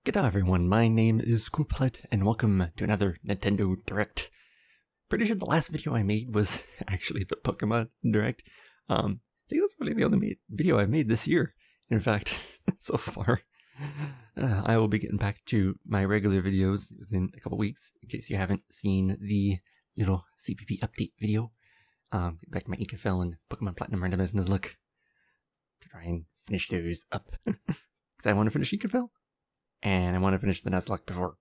G'day everyone, my name is Coolpilot, and welcome to another Nintendo Direct. Pretty sure the last video I made was actually the Pokemon Direct. I think that's really the only video I've made this year, in fact, so far. I will be getting back to my regular videos within a couple weeks, in case you haven't seen the little CPP update video. Get back to my Inkafell and Pokemon Platinum Randomness Nuzlocke to try and finish those up. Because I want to finish Inkafell. And I want to finish the Nuzlocke before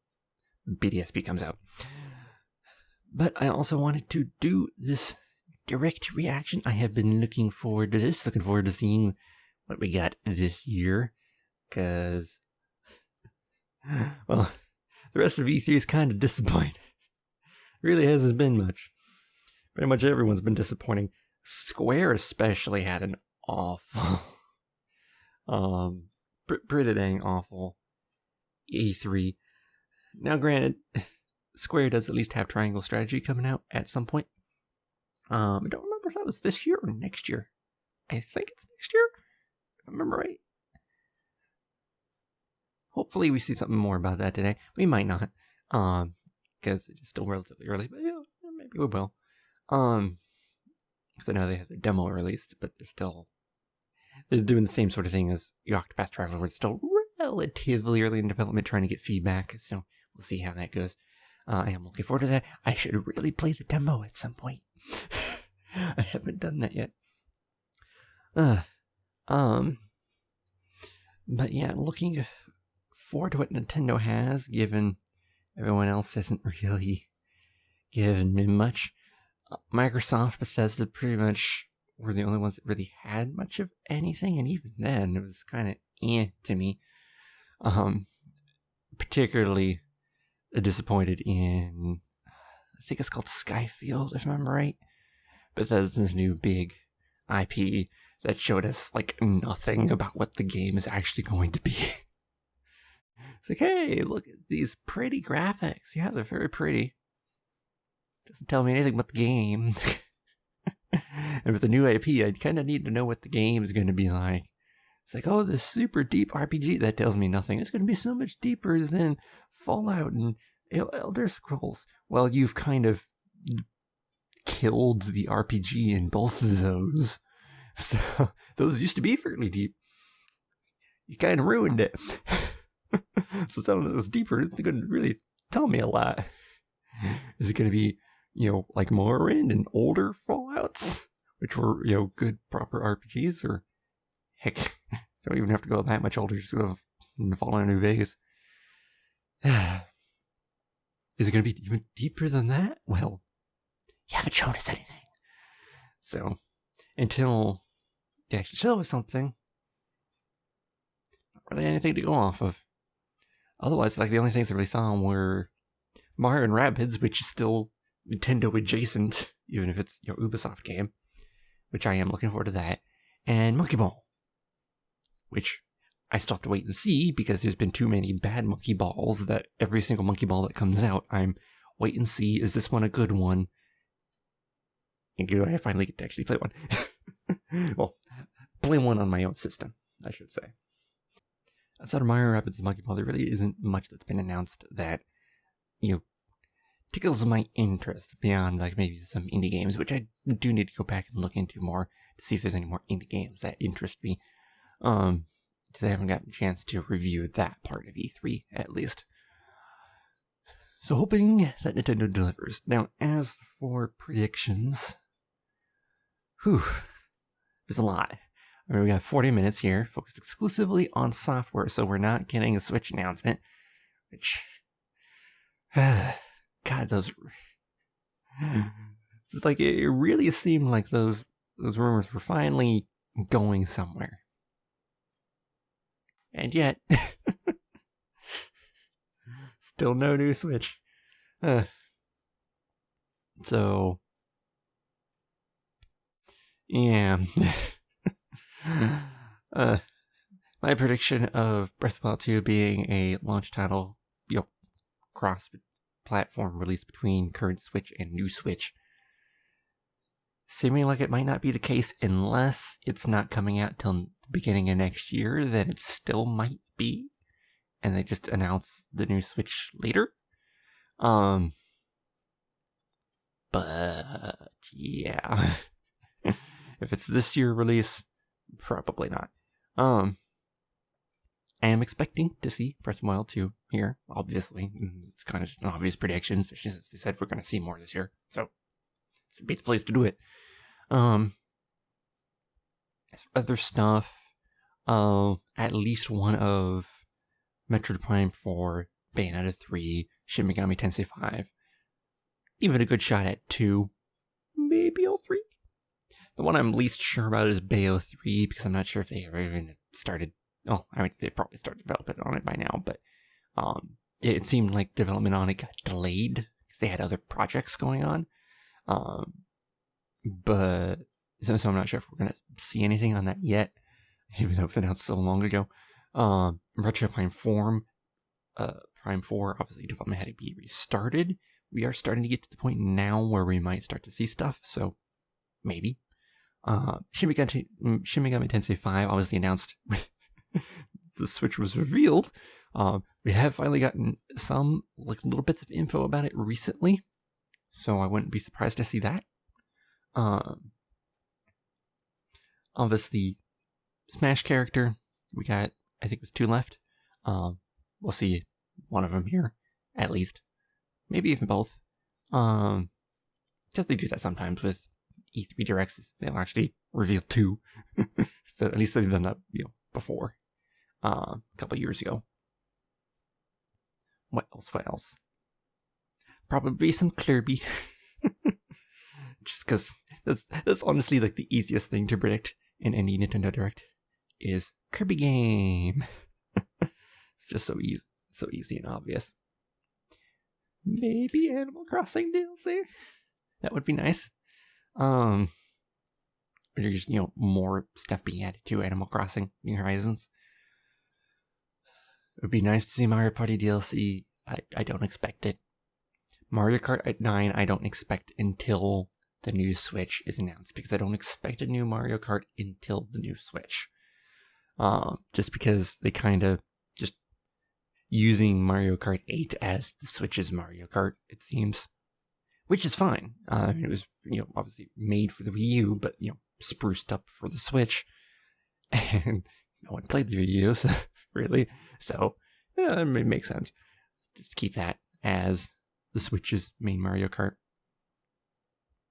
BDSP comes out. But I also wanted to do this direct reaction. I have been looking forward to this, looking forward to seeing what we got this year. Because, well, the rest of E3 is kind of disappointing. Really hasn't been much. Pretty much everyone's been disappointing. Square especially had an awful, pretty dang awful E3. Now granted, Square does at least have Triangle Strategy coming out at some point. I don't remember if that was this year or next year. I think it's next year, if I remember right. Hopefully we see something more about that today. We might not, because it's still relatively early, but yeah, maybe we will. Because I know they have the demo released, but they're doing the same sort of thing as the Octopath Traveler, where it's still relatively early in development, trying to get feedback, so we'll see how that goes. I am looking forward to that. I should really play the demo at some point. I haven't done that yet. But yeah, looking forward to what Nintendo has, given everyone else hasn't really given me much. Microsoft, Bethesda pretty much were the only ones that really had much of anything, and even then, it was kind of to me. Particularly disappointed in, I think it's called Skyfield, if I'm right. Bethesda's new big IP that showed us, like, nothing about what the game is actually going to be. It's like, hey, look at these pretty graphics. Yeah, they're very pretty. Doesn't tell me anything about the game. And with the new IP, I kind of need to know what the game is going to be like. It's like, oh, this super deep RPG, that tells me nothing. It's going to be so much deeper than Fallout and Elder Scrolls. Well, you've kind of killed the RPG in both of those. So, those used to be fairly deep. You kind of ruined it. So something that's deeper isn't going to really tell me a lot. Is it going to be, like Morrowind and older Fallouts, which were, good, proper RPGs, or heck, don't even have to go that much older, just go to Fallout New Vegas. Is it going to be even deeper than that? Well, you haven't shown us anything. So, until they actually show us something, not really anything to go off of. Otherwise, like, the only things I really saw were Mario and Rabbids, which is still Nintendo adjacent, even if it's Ubisoft game, which I am looking forward to that, and Monkey Ball, which I still have to wait and see, because there's been too many bad Monkey Balls that every single Monkey Ball that comes out, I'm wait and see, is this one a good one? And do I finally get to actually play one? Well, play one on my own system, I should say. Outside of Mario Rabbids and Monkey Ball, there really isn't much that's been announced that, tickles my interest beyond, like, maybe some indie games, which I do need to go back and look into more to see if there's any more indie games that interest me. Because I haven't gotten a chance to review that part of E3, at least. So hoping that Nintendo delivers. Now, as for predictions, there's a lot. I mean, we got 40 minutes here, focused exclusively on software, so we're not getting a Switch announcement, which, God, those, it's like, it really seemed like those rumors were finally going somewhere. And yet, still no new Switch. So, yeah. My prediction of Breath of the Wild 2 being a launch title, cross-platform release between current Switch and new Switch, seeming like it might not be the case unless it's not coming out till the beginning of next year, then it still might be. and they just announce the new Switch later. But yeah, if it's this year release, probably not. I am expecting to see Breath of the Wild 2 here, obviously. It's kind of just an obvious prediction, especially since they said we're going to see more this year. So, it's a great place to do it. As for other stuff, at least one of Metroid Prime 4, Bayonetta 3, Shin Megami Tensei 5, even a good shot at 2, maybe all 3. The one I'm least sure about is Bayo 3, because I'm not sure if they ever even started. Oh, I mean, they probably started developing on it by now, but it seemed like development on it got delayed because they had other projects going on. But so I'm not sure if we're gonna see anything on that yet, even though it was announced so long ago. Retro Prime Prime 4, obviously development had to be restarted. We are starting to get to the point now where we might start to see stuff, so maybe. Shin Megami Tensei 5 obviously announced. The Switch was revealed. We have finally gotten some little bits of info about it recently, so I wouldn't be surprised to see that. Obviously, Smash character, we got, I think it was 2 left. We'll see one of them here, at least. Maybe even both. Because they do that sometimes with E3 Directs. They'll actually reveal 2. At least they've done that, before. A couple years ago. What else? Probably some Kirby. Just because that's honestly the easiest thing to predict in any Nintendo Direct is Kirby game. It's just so easy and obvious. Maybe Animal Crossing DLC. That would be nice. Or just more stuff being added to Animal Crossing New Horizons. It would be nice to see Mario Party DLC. I don't expect it. Mario Kart 9, I don't expect until the new Switch is announced, because I don't expect a new Mario Kart until the new Switch. Just because they kind of just using Mario Kart 8 as the Switch's Mario Kart, it seems. Which is fine. It was, obviously made for the Wii U, but, spruced up for the Switch. And no one played the Wii U, so really. So, it makes sense. Just keep that as the Switch's main Mario Kart.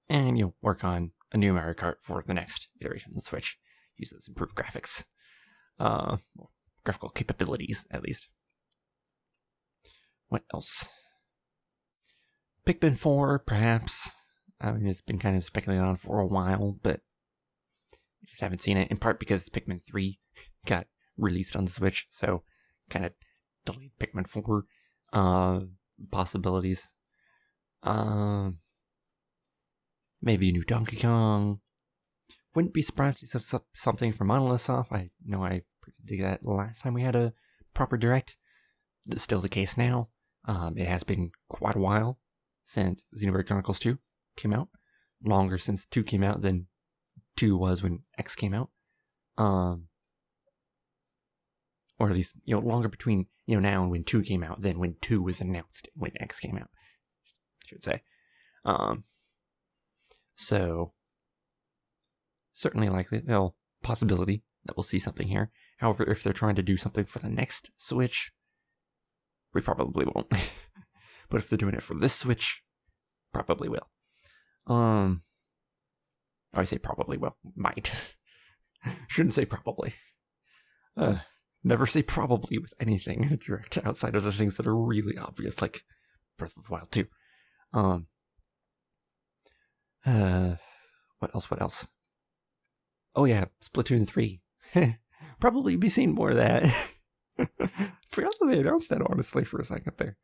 And, work on a new Mario Kart for the next iteration of the Switch. Use those improved graphics. Graphical capabilities, at least. What else? Pikmin 4, perhaps. I mean, it's been kind of speculated on for a while, but I just haven't seen it. In part because Pikmin 3 got released on the Switch, so kind of delayed Pikmin 4 possibilities. Maybe a new Donkey Kong. Wouldn't be surprised to see something from Monolith Soft. I know I predicted that last time we had a proper Direct. That's still the case now. It has been quite a while since Xenoblade Chronicles 2 came out. Longer since 2 came out than 2 was when X came out. Or at least, longer between, now and when 2 came out than when 2 was announced when X came out, I should say. So, certainly likely, possibility that we'll see something here. However, if they're trying to do something for the next Switch, we probably won't. But if they're doing it for this Switch, probably will. I say probably will. Might. Shouldn't say probably. Never say probably with anything direct outside of the things that are really obvious, like Breath of the Wild 2. What else? Oh yeah, Splatoon 3. Probably be seeing more of that. Forgot that they announced that, honestly, for a second there.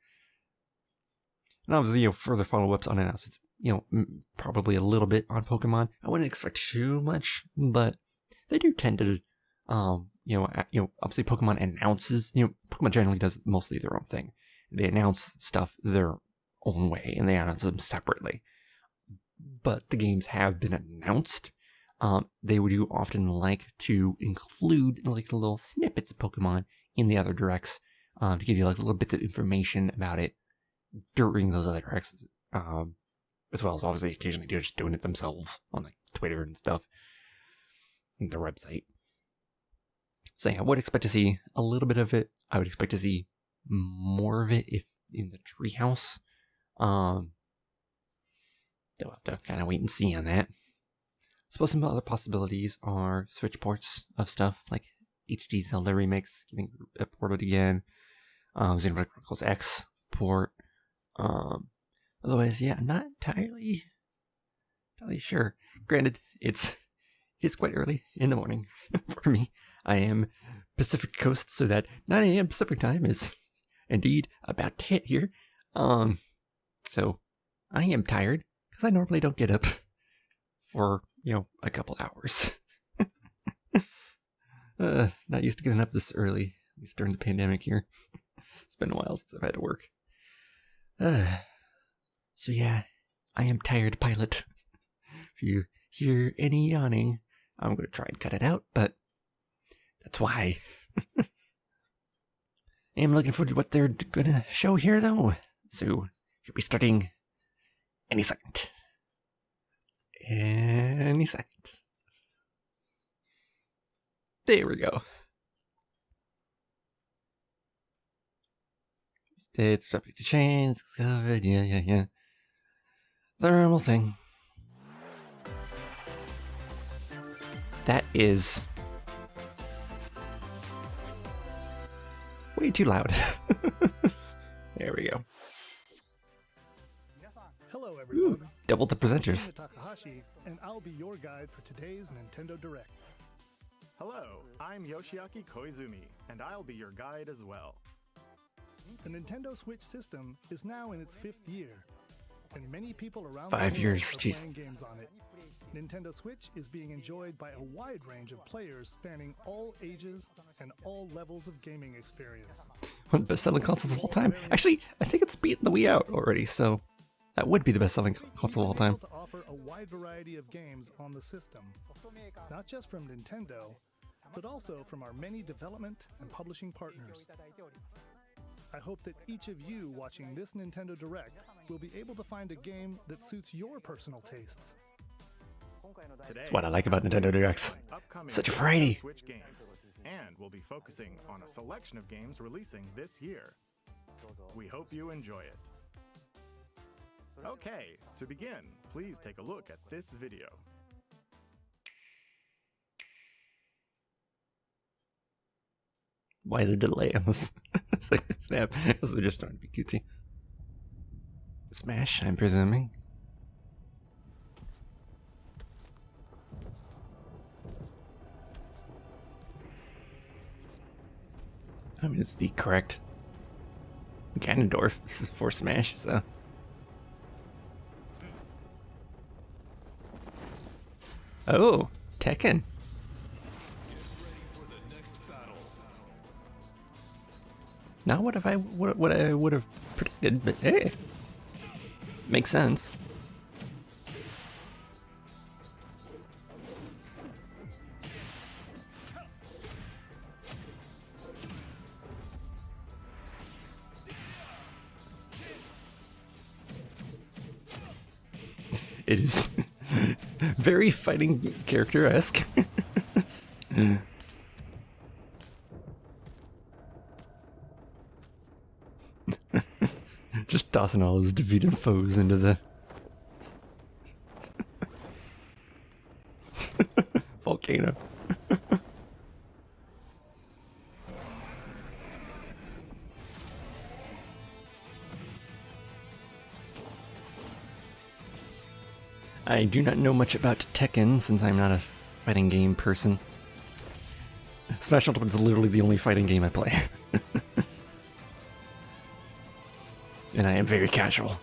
And obviously, further follow-ups on announcements. Probably a little bit on Pokemon. I wouldn't expect too much, but they do tend to, obviously Pokemon announces, Pokemon generally does mostly their own thing. They announce stuff their own way, and they announce them separately. But the games have been announced. They would often like to include the little snippets of Pokemon in the other directs, to give you like little bits of information about it during those other directs, as well as obviously occasionally just doing it themselves on like Twitter and stuff, and their website. So yeah, I would expect to see a little bit of it. I would expect to see more of it if in the treehouse. They'll have to kind of wait and see on that. I suppose some other possibilities are Switch ports of stuff like HD Zelda Remix getting ported again, Xenoblade Chronicles X port. Otherwise, yeah, I'm not entirely sure. Granted, it's quite early in the morning for me. I am Pacific Coast, so that 9 a.m. Pacific time is indeed about to hit here. So I am tired because I normally don't get up for, a couple hours. Not used to getting up this early, at least during the pandemic here. It's been a while since I've had to work. So yeah, I am tired, pilot. If you hear any yawning, I'm going to try and cut it out, but that's why. I am looking forward to what they're going to show here, though. So, you'll be starting any second. Any second. There we go. It's subject to change. COVID, yeah. The normal thing. That is way too loud. There we go. Hello, everyone. Ooh, double the presenters. I'm Takahashi, and I'll be your guide for today's Nintendo Direct. Hello, I'm Yoshiaki Koizumi, and I'll be your guide as well. The Nintendo Switch system is now in its 5th year, and many people around 5 the years, world are jeez. playing games on it. Nintendo Switch is being enjoyed by a wide range of players spanning all ages and all levels of gaming experience. One of the best-selling consoles of all time. Actually, I think it's beaten the Wii out already, so that would be the best-selling console of all time. We've been able to offer a wide variety of games on the system, not just from Nintendo, but also from our many development and publishing partners. I hope that each of you watching this Nintendo Direct will be able to find a game that suits your personal tastes. That's what I like about Nintendo Directs. Upcoming Such a variety. Switch games, and we'll be focusing on a selection of games releasing this year. We hope you enjoy it. Okay, to begin, please take a look at this video. Why the delay on this second snap? Because they're just trying to be cutesy. Smash, I'm presuming. I mean, it's the correct Ganondorf for Smash, so. Oh, Tekken. Not what I would have predicted, but hey, makes sense. It is very fighting character-esque. Just tossing all his defeated foes into the volcano. I do not know much about Tekken since I'm not a fighting game person. Smash Ultimate is literally the only fighting game I play. And I am very casual.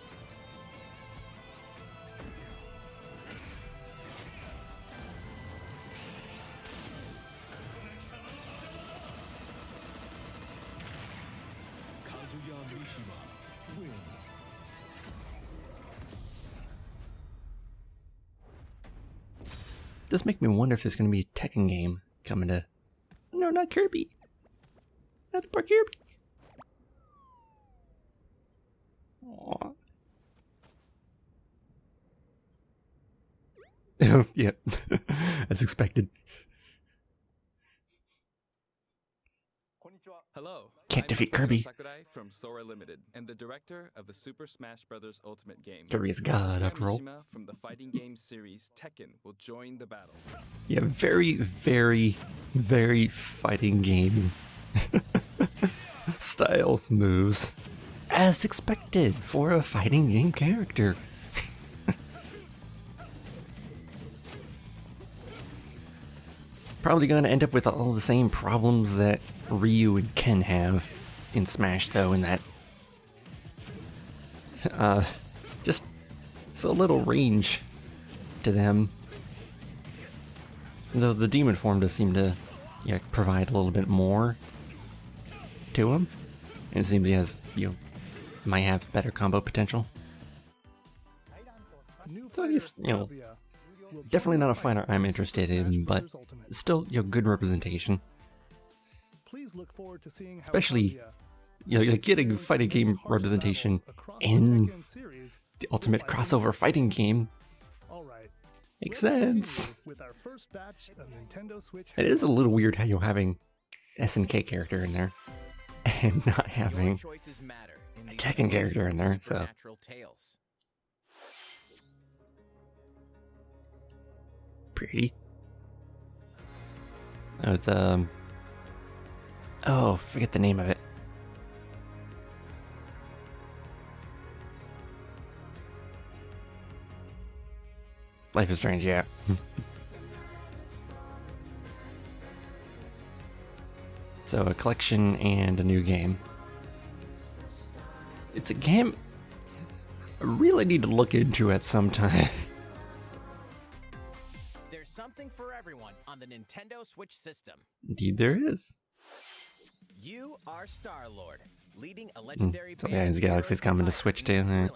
Does make me wonder if there's going to be a Tekken game coming to... No, not Kirby. Not the poor Kirby. Aw. Yeah, as expected. Hello. Can't I'm defeat Masahiro Kirby. Sakurai from Sora Limited and the director of the Super Smash Bros. Ultimate game. Kirby is God, Tetsuya after all. Mishima from the fighting game series Tekken will join the battle. Yeah, very, very, very fighting game style moves. As expected for a fighting game character. Probably gonna end up with all the same problems that Ryu and Ken have in Smash, though, in that just so little range to them. Though the demon form does seem to provide a little bit more to him. And it seems he has, might have better combo potential. So he's, definitely not a fighter I'm interested in, but still, good representation. Please look forward to seeing how Especially, Kazuya getting fighting game representation in the ultimate crossover fighting game. All right. Makes Let's continue sense. with our first batch of Nintendo Switch. It is a little weird how you're having SNK character in there and not having a Tekken character in there, so. Pretty. That was, oh, forget the name of it. Life is Strange, yeah. So, a collection and a new game. It's a game I really need to look into at some time. There's something for everyone on the Nintendo Switch system. Indeed, there is. You are Star-Lord, leading a legendary So, band Guardians of the Galaxy's coming to Switch too, huh?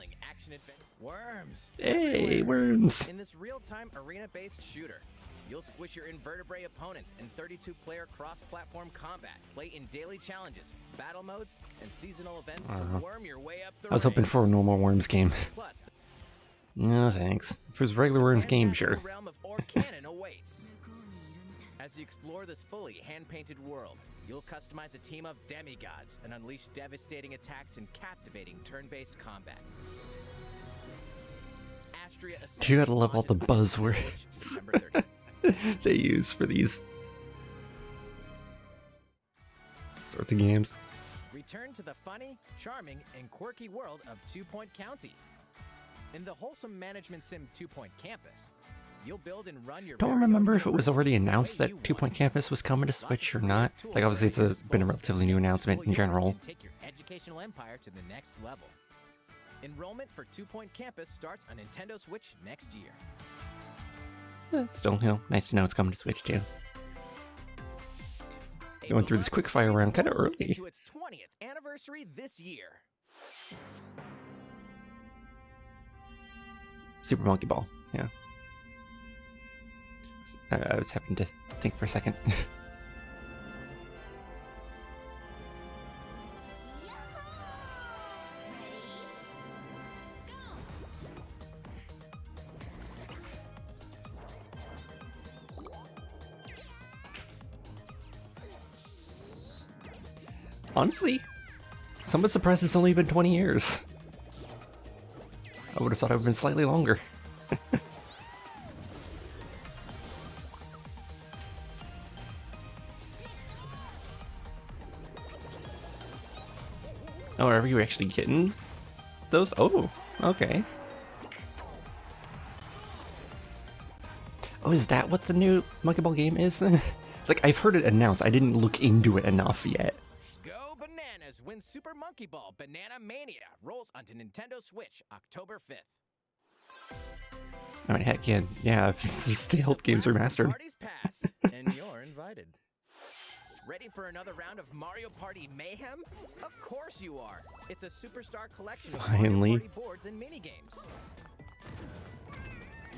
Worms. Hey, worms! In this real-time arena-based shooter, you'll squish your invertebrate opponents in 32-player cross-platform combat, play in daily challenges, battle modes, and seasonal events to worm your way up the I was hoping for a normal Worms game. Plus, No, thanks. If it was a regular Worms game, sure. the realm of Orcanon awaits. As you explore this fully hand-painted world, you'll customize a team of demigods and unleash devastating attacks in captivating turn-based combat. You gotta love all the buzzwords they use for these sorts of games. Return to the funny, charming, and quirky world of 2 Point County. In the wholesome management sim 2 Point Campus, you'll build and run your Don't remember if it was already announced that 2 Point Campus was coming to Switch or not. Like, obviously, it's been a relatively new announcement in general. Take your educational empire to the next level. Enrollment for 2 Point Campus starts on Nintendo Switch next year. Still, nice to know it's coming to Switch too. Going through this quickfire round kind of early. To its 20th anniversary this year. Super Monkey Ball, yeah. I was having to think for a second. Honestly, somewhat surprised it's only been 20 years. I would have thought it would have been slightly longer. Oh, are you actually getting those? Oh, okay. Oh, is that what the new Monkey Ball game is then? It's like, I've heard it announced. I didn't look into it enough yet. Go Bananas when Super Monkey Ball Banana Mania rolls onto Nintendo Switch October 5th. I mean, heck yeah, if it's just the old games remastered. Party's passed, and you're invited. Ready for another round of Mario Party mayhem? Of course you are. It's a superstar collection of Finally. Mario Party boards and minigames.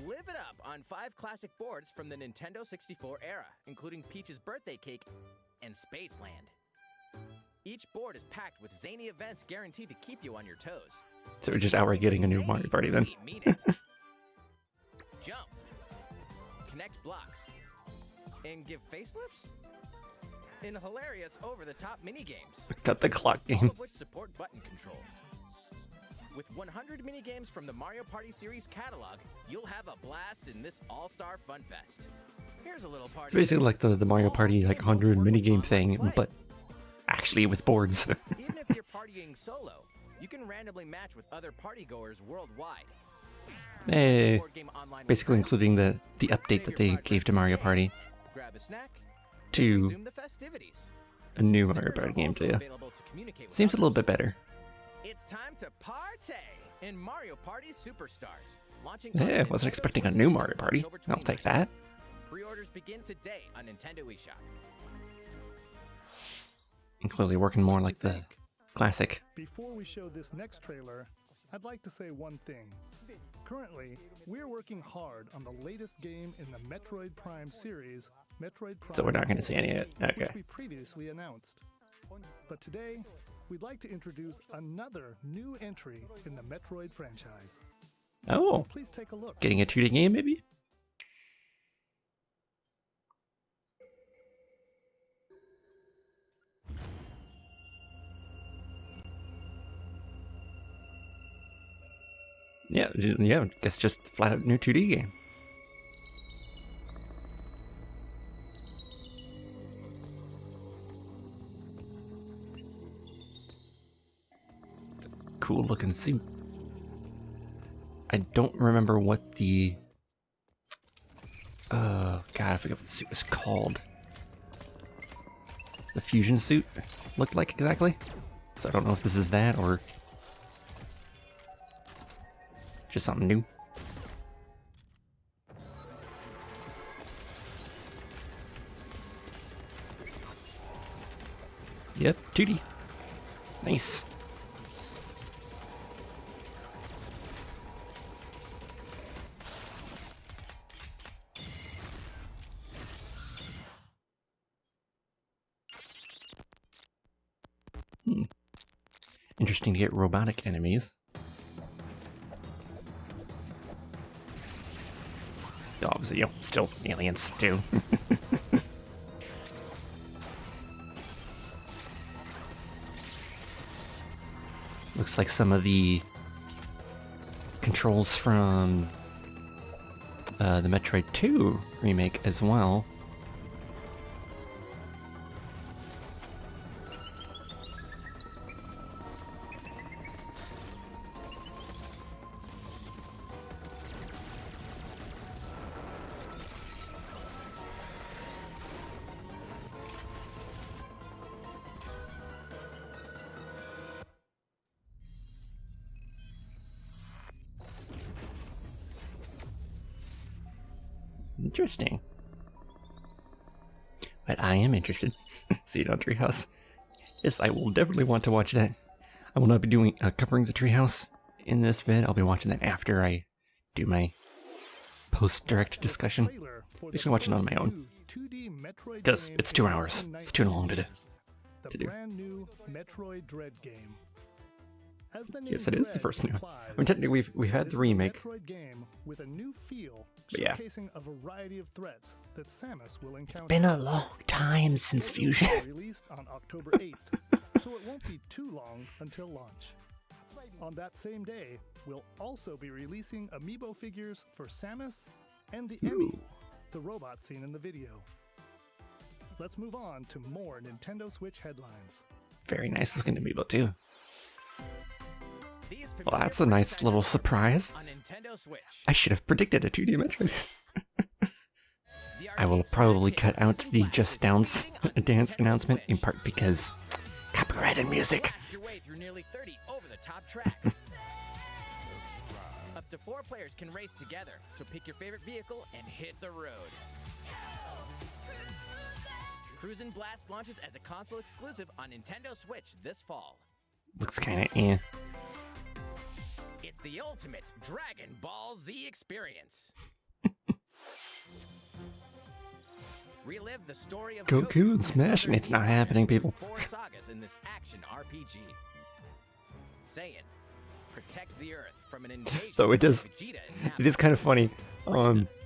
Live it up on 5 classic boards from the Nintendo 64 era, including Peach's Birthday Cake and Spaceland. Each board is packed with zany events guaranteed to keep you on your toes. So we're just outright getting a new Mario Party then. Mean it. Jump. Connect blocks. And give facelifts? In hilarious over-the-top minigames. Got the clock All game. of which support button controls. With 100 minigames from the Mario Party series catalog, you'll have a blast in this all-star fun fest. Here's a little party. It's basically like the Mario Party like 100 minigame thing, but actually with boards. Even if you're partying solo, you can randomly match with other partygoers worldwide. Hey, Board game online with basically friends, including the update save that your they hard gave work to Mario today, Party grab a snack, to resume the festivities. a new Mario Stickers are Party game also too. available to communicate with Seems a little others. bit better. It's time to party in Mario Party Superstars. Launching Yeah, on wasn't Nintendo expecting a Switch new on Mario Party. October I'll take 29th. that. Pre-orders begin today on Nintendo eShop. And clearly working more like the classic. Before we show this next trailer, I'd like to say one thing. Currently, we're working hard on the latest game in the Metroid Prime series, Metroid Prime. So we're not going to see any of it. Okay. Which we previously announced. But today, we'd like to introduce another new entry in the Metroid franchise. Oh, Please take a look. getting a 2D game maybe? Yeah, guess just flat out new 2D game. Cool looking suit. I don't remember what the... Oh, God, I forget what the suit was called. The fusion suit looked like exactly. So I don't know if this is that or just something new. Yep, 2D. Nice. Interesting to get robotic enemies. Obviously, you know, still aliens too. Looks like some of the controls from the Metroid 2 remake as well. Interesting. But I am interested. See it on Treehouse. Yes, I will definitely want to watch that. I will not be doing covering the Treehouse in this vid. I'll be watching that after I do my post-direct discussion. Basically watching it on my own. Because it's 2 hours. It's too long to do. The brand new Metroid Dread game. As the name Yes, it is the Dread first new one. implies, I mean, technically, we've had it the is a remake. Metroid game with a new feel, But yeah. showcasing a variety of threats that Samus will encounter. Been a long time since Scheduled Fusion. to be released on October 8th, so it won't be too long until launch. On that same day, we'll also be releasing amiibo figures for Samus and the Emmy, the robot seen in the video. Let's move on to more Nintendo Switch headlines. Very nice looking amiibo too. These Well, that's a nice little surprise. on Nintendo Switch. I should have predicted a 2D Metroid. The I will arcade probably side cut kick out the Black Just is Dance succeeding on dance Nintendo announcement in Switch. part because copyrighted music. Blast your way through nearly 30 over-the-top tracks. Up to 4 players can race together, so pick your favorite vehicle and hit the road. Cruisin' Blast launches as a console exclusive on Nintendo Switch this fall. Looks kind of eh. It's the ultimate Dragon Ball Z experience. Relive the story of Goku and Smash, and it's not happening, people. 4 sagas in this action RPG. Saiyan, Protect the Earth from an invasion So it is. of Vegeta and It is kind of funny.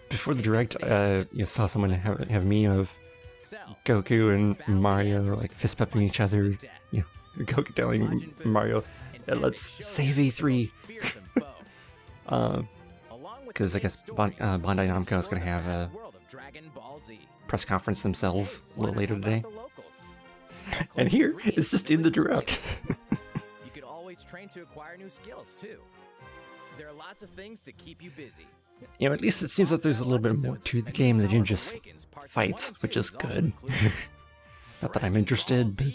Before the direct, you saw someone have a meme of Cell. Goku and Mario like fist pumping each other. You know, Goku telling Mario, "Let's save A3." Because I guess Bandai Namco is going to have a press conference themselves a little later today. And here, it's just in the direct. You could always train to acquire new skills too. There are lots of things to keep you busy. You know, at least it seems like there's a little bit more to the game than just fights, which is good. Not that I'm interested, but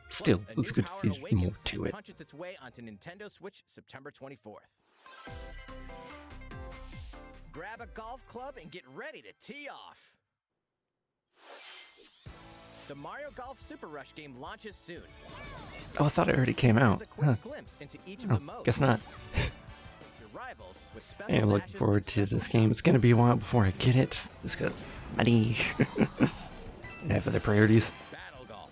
still, it's good to see there's more to it. Punches its way onto Nintendo Switch September 24th. Grab a golf club and get ready to tee off. The Mario Golf Super Rush game launches soon. Oh, I thought it already came out. Here's a quick Huh. glimpse into each of Oh, the modes. guess not. Face your rivals with special And I'm looking dashes forward and to this special game. It's going to be a while before I get it, just because money. And I have other priorities. Battle Golf.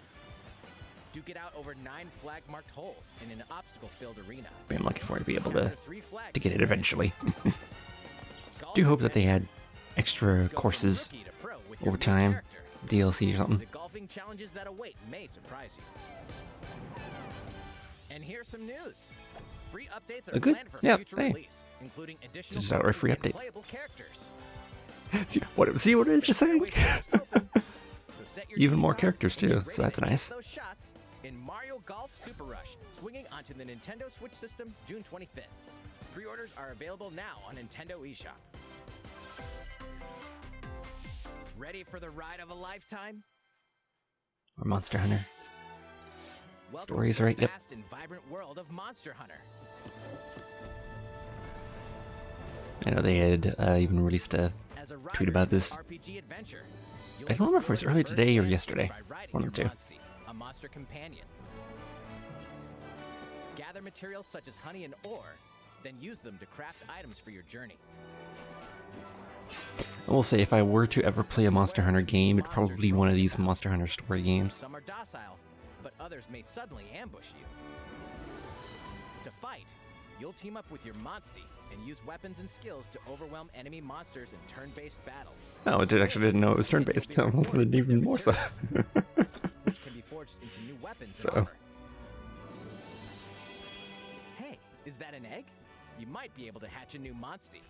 Duke it out over 9 flag-marked holes in an obstacle-filled arena. But I'm looking forward to be able Capture to 3 flags get it eventually. Golf Do hope that they adventure. add extra Go from courses rookie to pro with your over new time, character. DLC or something. The golfing challenges that await may surprise you. And here's some news. Free updates are Good. planned for Yeah, future hey. release, including additional Just outright courses free and updates. playable characters. See what it is just saying? Wait for it to open. So set your Even teams more up characters, and get too, ready so that's to hit nice. those shots in Mario Golf Super Rush, swinging onto the Nintendo Switch system June 25th. Pre-orders are available now on Nintendo eShop. Ready for the ride of a lifetime? Or Monster Hunter. Welcome Stories, to the right? Yep. vast and vibrant world of Monster Hunter. I know they had even released a As a tweet rider about in this. RPG adventure, you'll I don't remember if it was explore early diverse today or landscapes yesterday. by riding One of your the two. Monster, a monster companion. Gather materials such as honey and ore, then use them to craft items for your journey. I will say, if I were to ever play a Monster Hunter game, it'd probably be one of these Monster Hunter story games. Some are docile, but others may suddenly ambush you. To fight, you'll team up with your Monstie and use weapons and skills to overwhelm enemy monsters in turn-based battles. Oh, I actually didn't know it was turn-based. Even more so. Which can be forged into new weapons So. and armor. Hey, is that an egg? You might be able to hatch a new Monstie.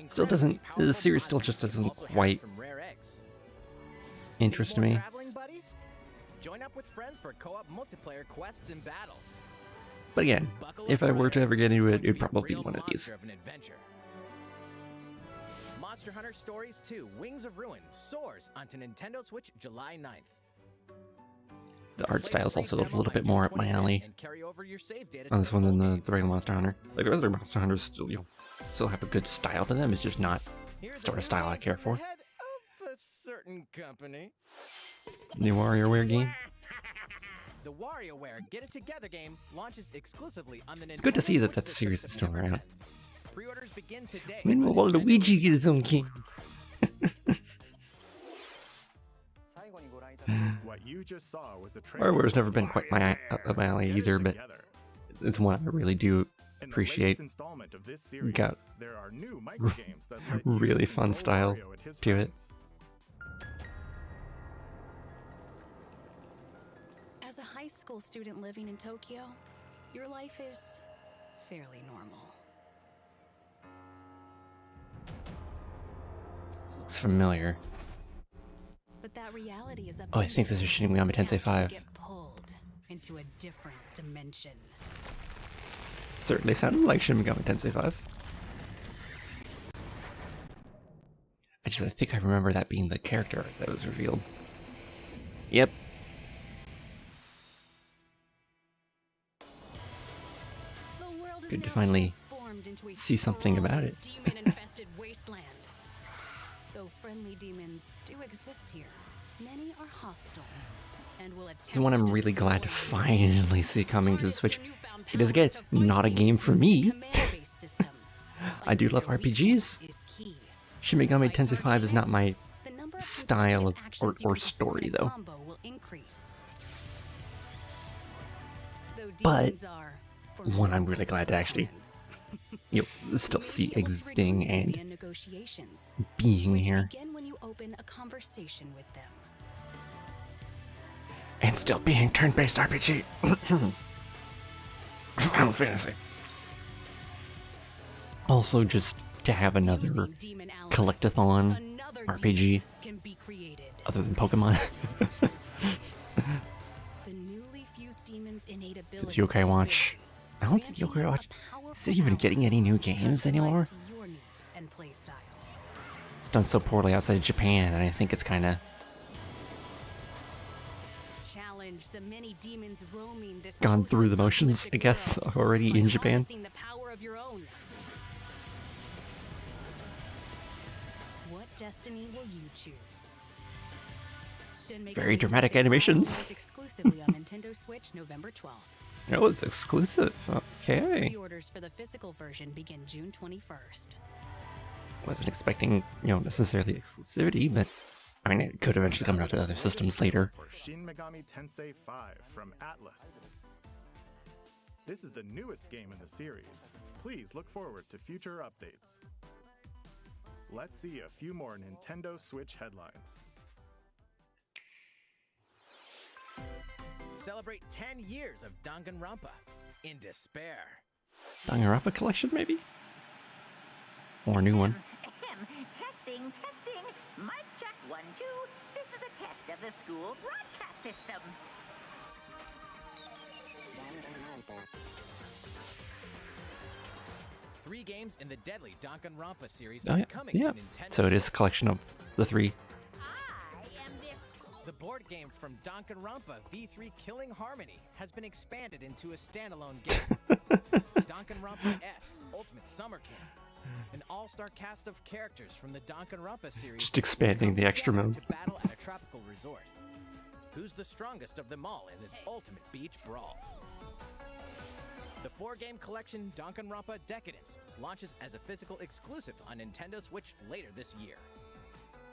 Still doesn't- Incredibly powerful the series still monsters just can doesn't also hatch quite from rare eggs. interest Need more me. traveling buddies? Join up with friends for co-op multiplayer quests and battles. But again, Buckle if up, I were to rider. ever get into It's it, going it'd to be a probably be real one of these. monster of an adventure. Monster Hunter Stories 2: Wings of Ruin soars onto Nintendo Switch July 9th. The art Play style is free also a demo little on bit June more up my 25th alley and carry over your save data on to this the one than full the game. regular Monster Hunter. Like the other Monster Hunters still, still have a good style to them. It's just not Here's sort a of style I word care from the for. head of a certain company. New WarioWare game. The WarioWare Get It Together game launches exclusively on the Nintendo It's good to see that Switch that system series is still September around. 10th. Pre-orders begin today. When on will Nintendo Luigi get his own game? What you just saw was the trailer WarioWare's for never been quite my up my alley Get It either, but Together. it's one I really do In the appreciate. latest installment of this series, Got there are new microgames that let you really fun control style Mario and his to it. friends. As a high school student living in Tokyo, your life is fairly normal. Looks familiar. But that reality is Oh, I think this is Shin Megami Tensei 5. Get pulled into a different dimension. Certainly sounded like Shin Megami Tensei 5. I think I remember that being the character that was revealed. Yep. The world is Good to now finally transformed into a see something about it. demon-infested wasteland. Though friendly demons do exist here, many are hostile and will attempt This is one I'm to really glad to destroy you. finally see coming to the Harness Switch. your newfound It is, again, powers to fight not a demons game for using me. the command-based system. I do love Your RPGs. weakness is key. Shin Megami By Tensei 5 is not my the number of style of consecutive or actions you can story perform in a though. combo will increase. Though But demons are, one I'm really glad to actually still see existing and being here. Begin when you open a conversation with them. And still being turn-based RPG. Final Fantasy. Also, just to have another collectathon RPG Can be created. other than Pokemon. The newly fused demon's innate ability. Since Yokai Watch, I don't think Yokai Watch is it even getting any new games anymore. It's done so poorly outside of Japan, and I think it's kind of Challenge the many demons roaming this gone through the motions, I guess, already in Japan. The power of your own. What destiny will you choose? Very dramatic animations. Exclusively on Nintendo Switch, November 12th. Oh, it's exclusive. Okay. Pre-orders for the physical version begin June 21st. Wasn't expecting, necessarily exclusivity, but I mean, it could eventually come out to other systems later. For Shin Megami Tensei 5 from Atlas. This is the newest game in the series. Please look forward to future updates. Let's see a few more Nintendo Switch headlines. Celebrate 10 years of Danganronpa in despair. Danganronpa collection, maybe? Or a new one. Testing. Mic check 1, 2. This is a test of the school broadcast system. Three games in the deadly Danganronpa series Oh are yeah, coming yeah. to Nintendo. So it is a collection of the three. I am this. The board game from Danganronpa V3 Killing Harmony has been expanded into a standalone game. Danganronpa S Ultimate Summer Camp. An all-star cast of characters from the Danganronpa series. Just expanding the extra mode. To battle at a tropical resort. Who's the strongest of them all in this ultimate beach brawl? The 4-game collection Danganronpa Decadence launches as a physical exclusive on Nintendo Switch later this year.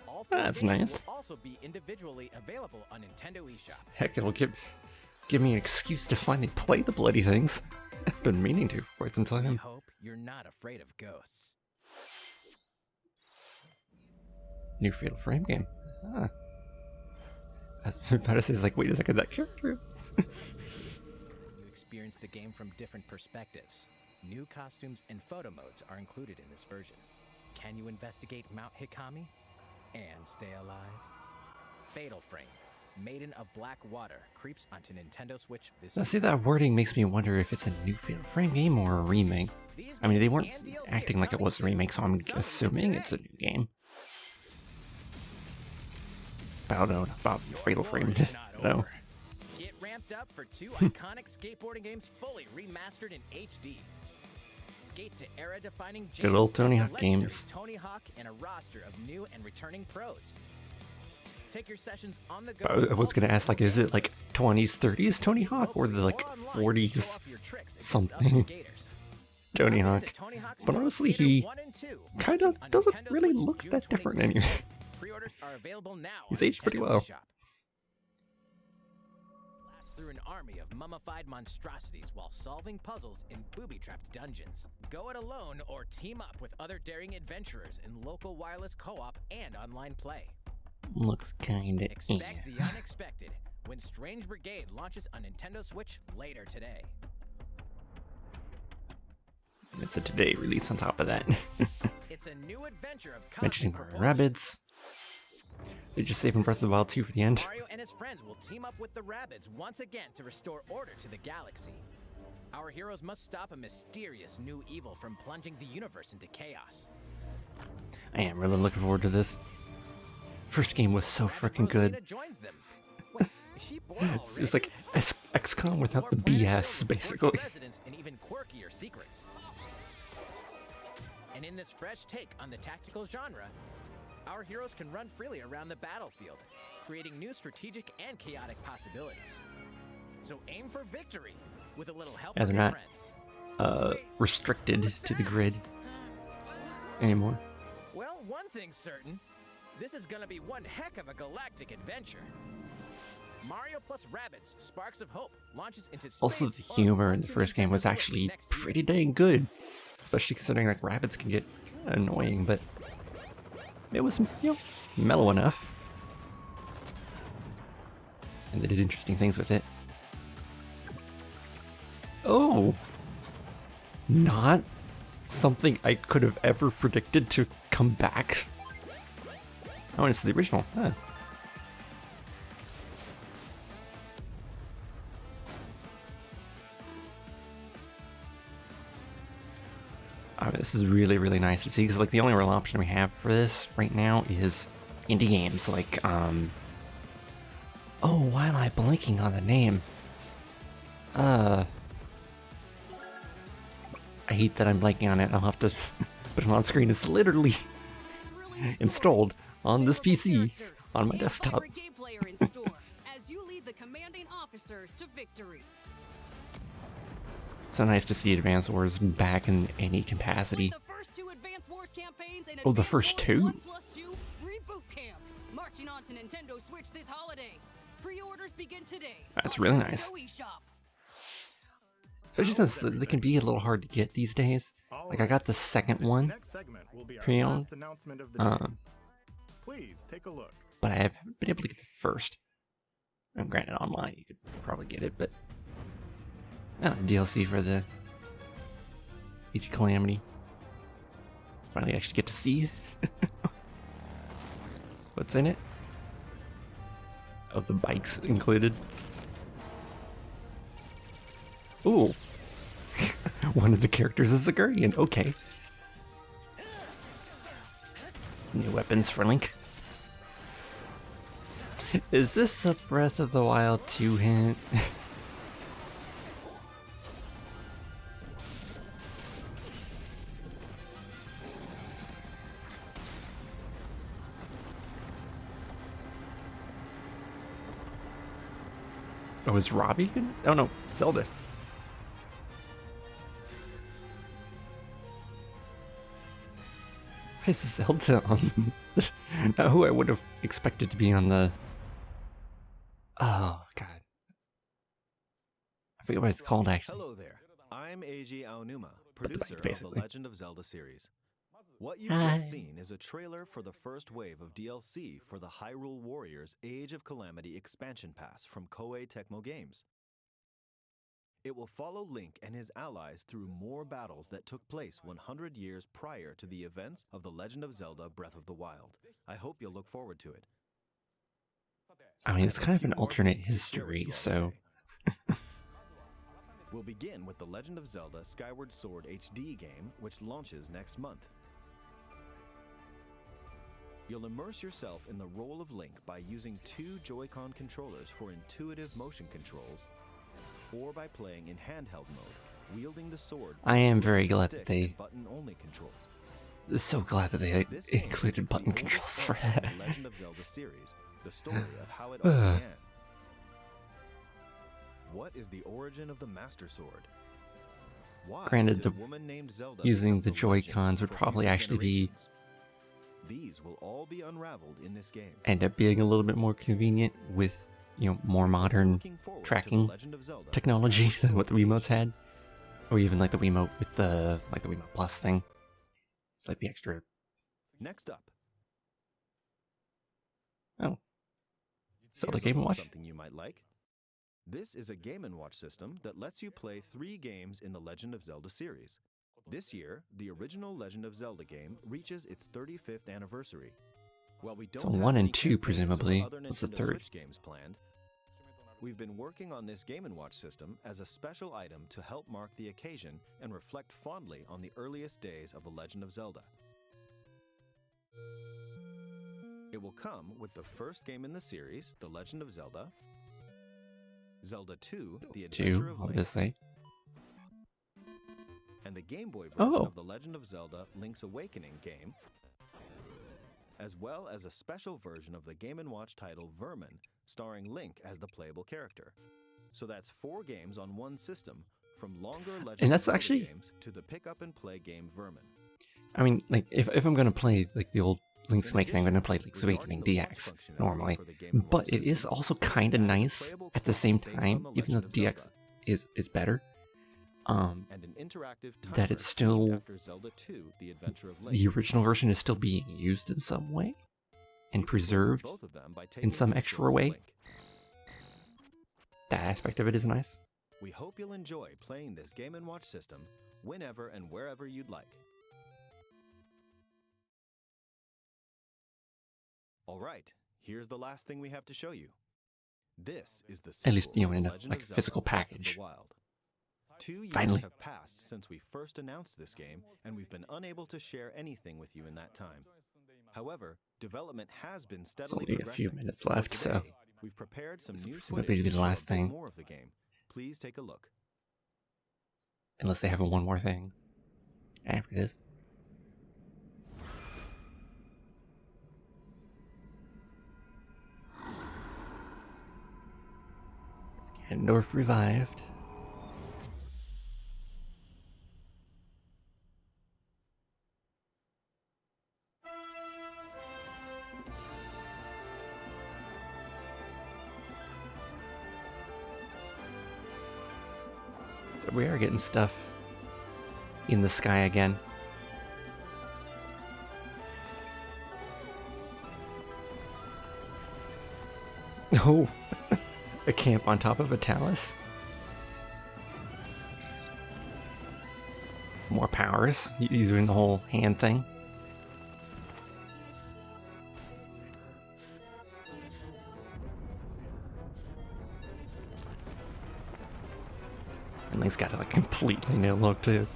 All 4 That's games nice. will also be individually available on Nintendo eShop. Heck, it'll give me an excuse to finally play the bloody things. I've been meaning to for quite some We time. hope you're not afraid of ghosts. New Fatal Frame game. Ah. I was about to say, it's like, wait a second, that character is... You experience the game from different perspectives. New costumes and photo modes are included in this version. Can you investigate Mount Hikami and stay alive? Fatal Frame, Maiden of Black Water, creeps onto Nintendo Switch this Now, year. see, that wording makes me wonder if it's a new Fatal Frame game or a remake. These I mean, they games weren't and DLC acting are like it coming was a remake, so I'm soon assuming today. it's a new game. I don't know about Fatal Frame. War's not No. over. Get ramped up for 2 iconic skateboarding games fully remastered in HD. Skate to era-defining Good old games Tony like Hawk the legendary games. Tony Hawk and a roster of new and returning pros. Take your sessions on the go. I was gonna ask, like, is it like 20s, 30s Tony Hawk, or the like online to show 40s off your tricks against something other skaters. Tony Download Hawk? the Tony Hawk's But Pro honestly, Skater he 1 and 2, kind of on doesn't Nintendo really Switch look June that different 23rd. anyway. Pre-orders are available now. He's on aged pretty Nintendo well. eShop. Blast through an army of mummified monstrosities while solving puzzles in booby-trapped dungeons. Go it alone or team up with other daring adventurers in local wireless co-op and online play. Looks kinda Expect the unexpected when Strange Brigade launches on Nintendo Switch later today. It's a today release on top of that. It's a new adventure of Mentioning cosmic Mario propulsion. Rabbids. They're just saving Breath of the Wild 2 for the end. Mario and his friends will team up with the Rabbids once again to restore order to the galaxy. Our heroes must stop a mysterious new evil from plunging the universe into chaos. I am really looking forward to this. First game was so freaking good. Rosita joins them. Wait, is she born It was already? like XCOM without the More planets BS, filled with basically. quirky residents and even quirkier secrets. And in this fresh take on the tactical genre, our heroes can run freely around the battlefield, creating new strategic and chaotic possibilities. So aim for victory with a little help Yeah, from they're your not friends. restricted to the grid anymore. Well, one thing's certain. This is gonna be one heck of a galactic adventure. Mario plus Rabbids Sparks of Hope launches into space. Also, the humor in the first game was actually pretty dang good, especially considering like rabbits can get kind of annoying, but it was, you know, mellow enough, and they did interesting things with it. Oh, not something I could have ever predicted to come back. Oh, and it's the original. Huh. I mean, this is really, really nice to see, because like the only real option we have for this right now is indie games like oh, why am I blanking on the name? I hate that I'm blanking on it. I'll have to put it on screen. It's literally installed on this PC on my desktop. As you lead the commanding officers to victory. So nice to see Advance Wars back in any capacity. Oh, the first two? Reboot camp. Marching on to Nintendo Switch this holiday. Pre-orders begin today. That's really nice. Especially since they can be a little hard to get these days. Like I got the second one pre-owned, Please take a look. but I haven't been able to get the first. And granted, online you could probably get it, but DLC for the Age of Calamity. Finally, actually get to see what's in it. Oh, the bikes included. Ooh. One of the characters is a Guardian. Okay. New weapons for Link. Is this a Breath of the Wild 2 hint? Oh, is Robbie good? Oh no, Zelda. Why is Zelda on not who I would have expected to be on the... Oh, God. I forget what it's called, actually. Hello there. I'm Eiji Aonuma, But the bike, producer of the basically. Legend of Zelda series. What you've Hi. just seen is a trailer for the first wave of DLC for the Hyrule Warriors Age of Calamity expansion pass from Koei Tecmo Games. It will follow Link and his allies through more battles that took place 100 years prior to the events of The Legend of Zelda Breath of the Wild. I hope you'll look forward to it. I mean, it's kind of an alternate history, so... We'll begin with The Legend of Zelda Skyward Sword HD game, which launches next month. You'll immerse yourself in the role of Link by using 2 Joy-Con controllers for intuitive motion controls, or by playing in handheld mode, wielding the sword. I am very glad that they... Button-only controls. So glad that they This game included is the button oldest controls for part of that. The Legend of Zelda series, the story of how it all began. What is the origin of the Master Sword? Why Granted, did the a woman named Zelda using become the Joy-Cons would legend for probably future actually be... generations? These will all be unraveled in this game. end up being a little bit more convenient with, you know, more modern Looking forward to The tracking Legend of Zelda technology Skyward than what the Sword Wiimotes HD. had. Or even like the Wiimote with the, like the Wiimote Plus thing. It's like the extra... Next up, Oh. Zelda here's a Game & little Watch? something you might like. This is a Game & Watch system that lets you play 3 games in the Legend of Zelda series. This year, the original Legend of Zelda game reaches its 35th anniversary. While we don't So have 1 and any 2 campaigns or presumably. other What's the Nintendo third? Switch games planned, we've been working on this Game & Watch system as a special item to help mark the occasion and reflect fondly on the earliest days of the Legend of Zelda. It will come with the first game in the series, The Legend of Zelda, Zelda 2, The Adventure 2, of Link, obviously. and the Game Boy version Oh. of The Legend of Zelda Link's Awakening game, as well as a special version of the Game & Watch title Vermin, starring Link as the playable character. So that's 4 games on one system, from longer Legend And of that's Zelda actually- games to the pick-up-and-play game Vermin. I mean, like, if I'm gonna play, like, the old Link's Awakening. I'm going to play Link's Awakening DX normally. But it is also kind of nice at the same time, even though DX is better. That it's still, the original version is still being used in some way and preserved in some extra way. That aspect of it is nice. We hope you'll enjoy playing this Game & Watch system whenever and wherever you'd like. All right, here's the last thing we have to show you. This is the At least, sequel in to a The Legend like of Zelda physical Breath of the package. Wild. 2 years Finally. have passed since we first announced this game, and we've been unable to share anything with you in that time. However, development has been steadily Only a few progressing. minutes So left, so today, we've prepared some new presumably footage be to the show last a bit thing. more of the game. Please take a look. Unless they have one more thing after this. Ganondorf revived. So we are getting stuff in the sky again. Oh, a camp on top of a talus. More powers. He's doing the whole hand thing. And he's got a completely new look too.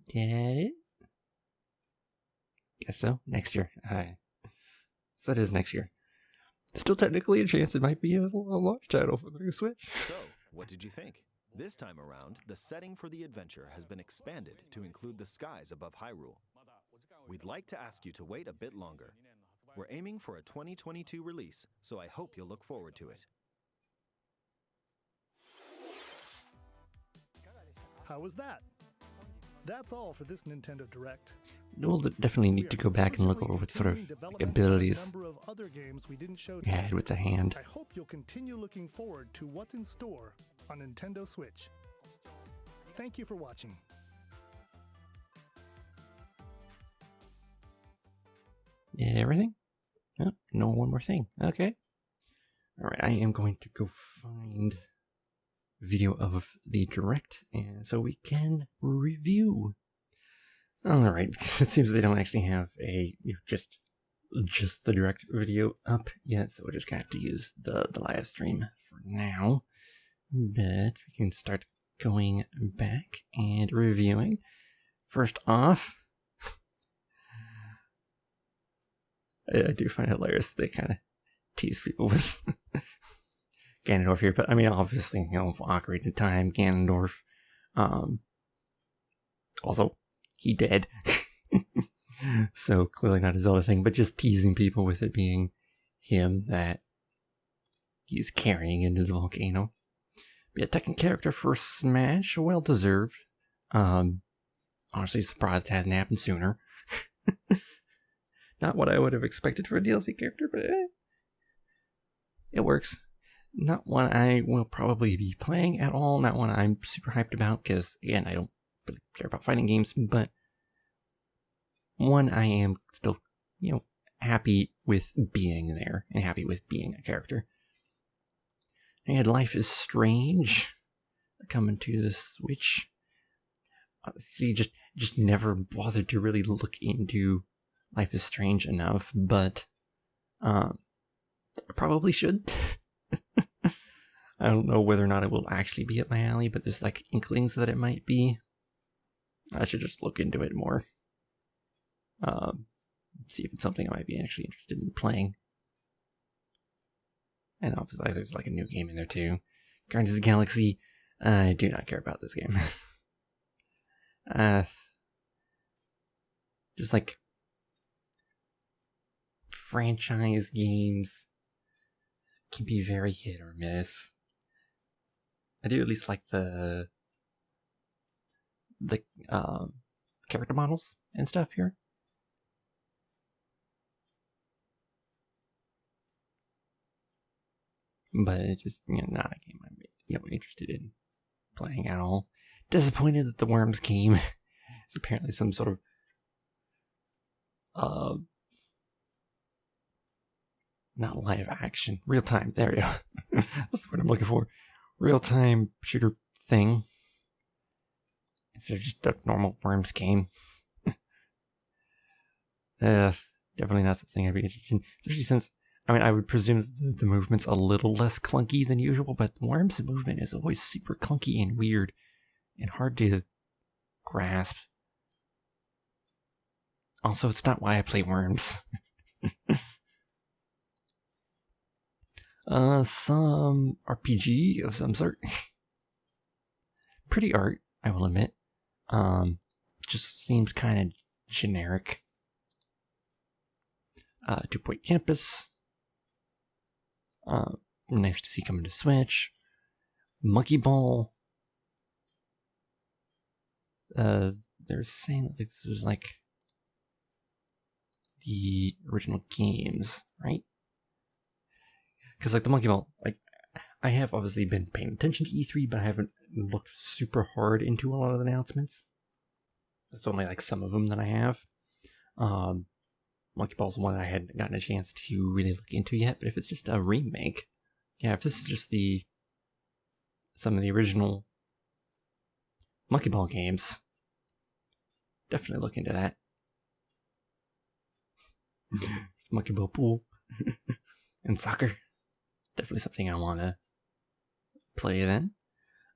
Get it? Guess so. Next year. So it is next year. Still technically a chance it might be a launch title for the new Switch. So, what did you think? This time around, the setting for the adventure has been expanded to include the skies above Hyrule. We'd like to ask you to wait a bit longer. We're aiming for a 2022 release, so I hope you'll look forward to it. How was that? That's all for this Nintendo Direct. We'll definitely need to go back and look over what sort of abilities Number of other games we didn't show we had today. with the hand. I hope you'll continue looking forward to what's in store on Nintendo Switch. Thank you for watching. Did everything? Oh, no, one more thing. Okay. Alright, I am going to go find video of the direct and so we can review. Alright, it seems they don't actually have a just the direct video up yet, so we'll just have to use the live stream for now. But we can start going back and reviewing. First off, I do find it hilarious that they kind of tease people with Ganondorf here, but I mean, obviously, Ocarina of Time, Ganondorf. Also, he dead. So clearly not a Zelda thing, but just teasing people with it being him that he's carrying into the volcano. But yeah, Tekken character for Smash, well deserved. Honestly surprised it hasn't happened sooner. Not what I would have expected for a DLC character, but it works. Not one I will probably be playing at all, not one I'm super hyped about, because, again, I don't really care about fighting games, but one I am still, happy with being there, and happy with being a character. I had Life is Strange coming to the Switch. She just never bothered to really look into Life is Strange enough, but I probably should. I don't know whether or not it will actually be up my alley, but there's like inklings that it might be. I should just look into it more. See if it's something I might be actually interested in playing. And obviously there's like a new game in there too. Guardians of the Galaxy I do not care about this game. Just like franchise games can be very hit or miss. I do at least like the character models and stuff here. But it's just not a game I'm interested in playing at all. Disappointed that the Worms game is apparently some sort of not live action, real time. There we go. That's the word I'm looking for. Real time shooter thing instead of just a normal Worms game. Definitely not something I'd be interested in, especially since I would presume the movement's a little less clunky than usual, but the Worms' movement is always super clunky and weird and hard to grasp. Also, it's not why I play Worms. Some RPG of some sort. Pretty art, I will admit. Just seems kind of generic. 2 Point Campus. Nice to see coming to Switch. Monkey Ball. They're saying that this was like the original games, right? Because like the Monkey Ball, like I have obviously been paying attention to E3, but I haven't looked super hard into a lot of the announcements. That's only like some of them that I have. Monkey Ball's one I hadn't gotten a chance to really look into yet, but if it's just a remake, if this is just some of the original Monkey Ball games, definitely look into that. It's Monkey Ball pool and soccer. Definitely something I want to play then.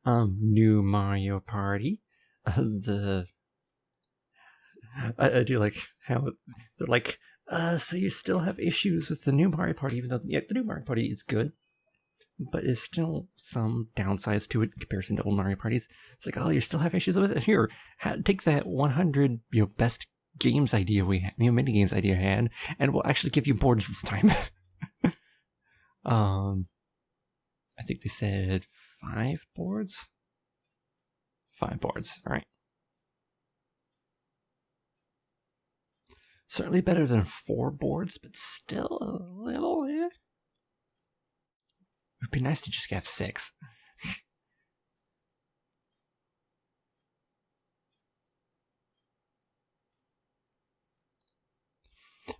New Mario Party. I do like how they're like, so you still have issues with the new Mario Party, even though the new Mario Party is good, but there's still some downsides to it in comparison to old Mario Parties. It's like, oh, you still have issues with it? Here, take that 100 best games idea we had, mini games idea I had, and we'll actually give you boards this time. I think they said 5 boards. 5 boards, all right. Certainly better than 4 boards, but still a little, It would be nice to just have 6.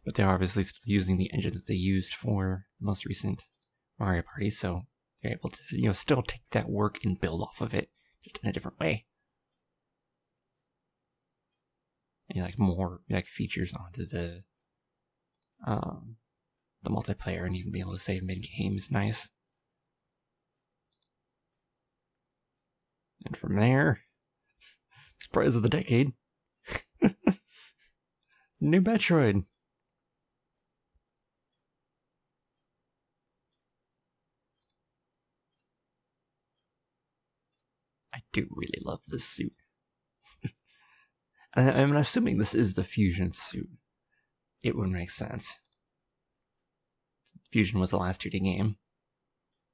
But they're obviously still using the engine that they used for the most recent Mario Party, so they're able to, still take that work and build off of it, just in a different way. And like more features onto the multiplayer, and even be able to save mid-game is nice. And from there, surprise of the decade, new Metroid. I do really love this suit. I'm assuming this is the Fusion suit. It would make sense. Fusion was the last 2D game.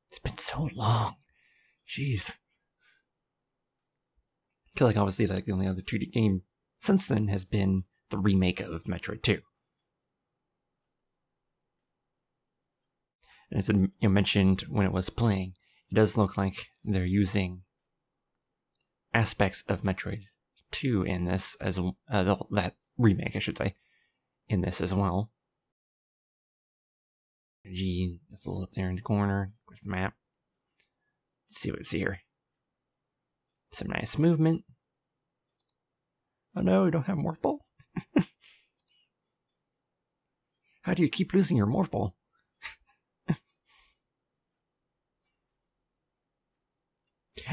It's been so long. Jeez. I feel like obviously the only other 2D game since then has been the remake of Metroid 2. And as I mentioned when it was playing, it does look like they're using aspects of Metroid 2 in this as that remake, I should say, in this as well. G, that's a little up there in the corner. Where's the map? Let's see what's here. Some nice movement. Oh no, we don't have Morph Ball? How do you keep losing your Morph Ball?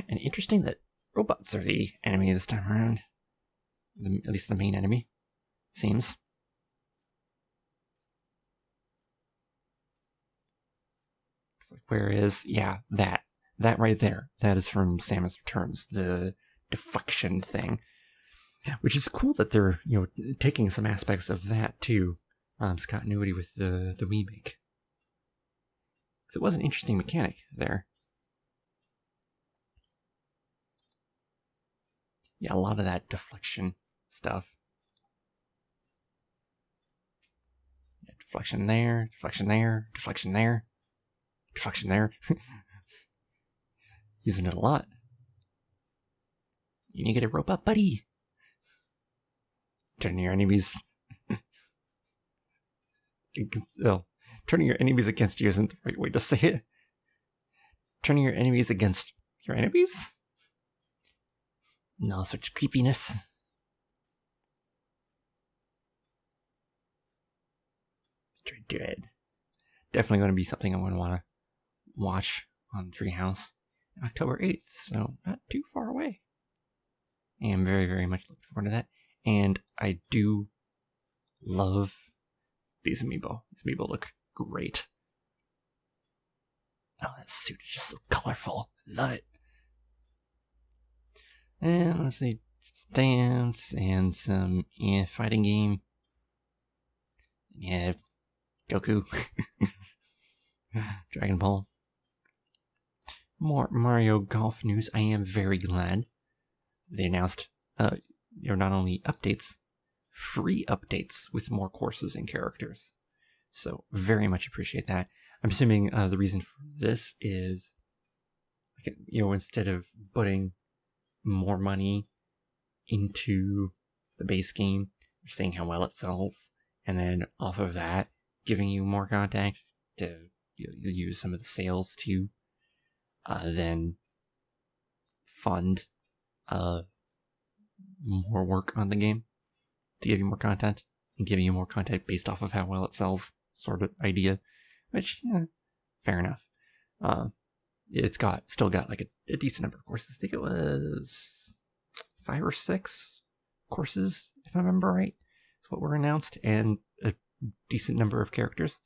And interesting that robots are the enemy this time around. At least the main enemy, it seems. Whereas, that that right there, that is from Samus Returns, the deflection thing. Which is cool that they're, taking some aspects of that too. It's continuity with the remake. It was an interesting mechanic there. Yeah, a lot of that deflection stuff. Yeah, deflection there, deflection there, deflection there, deflection there. Using it a lot. You need to get a rope up, buddy. Turning your enemies. Turning your enemies against you isn't the right way to say it. Turning your enemies against your enemies? No such creepiness. Dread. Definitely going to be something I'm going to want to watch on Treehouse October 8th, so not too far away. I am very, very much looking forward to that. And I do love these amiibo. These amiibo look great. Oh, that suit is just so colorful. Love it. And let's see, just dance and some fighting game. Yeah, Goku. Dragon Ball. More Mario Golf news. I am very glad they announced not only updates, free updates with more courses and characters. So very much appreciate that. I'm assuming the reason for this is, instead of putting more money into the base game, seeing how well it sells, and then off of that, giving you more content to use some of the sales to then fund more work on the game to give you more content and giving you more content based off of how well it sells sort of idea, which, fair enough. It's still got like a decent number of courses. I think it was 5 or 6 courses, if I remember right. That's what were announced, and a decent number of characters.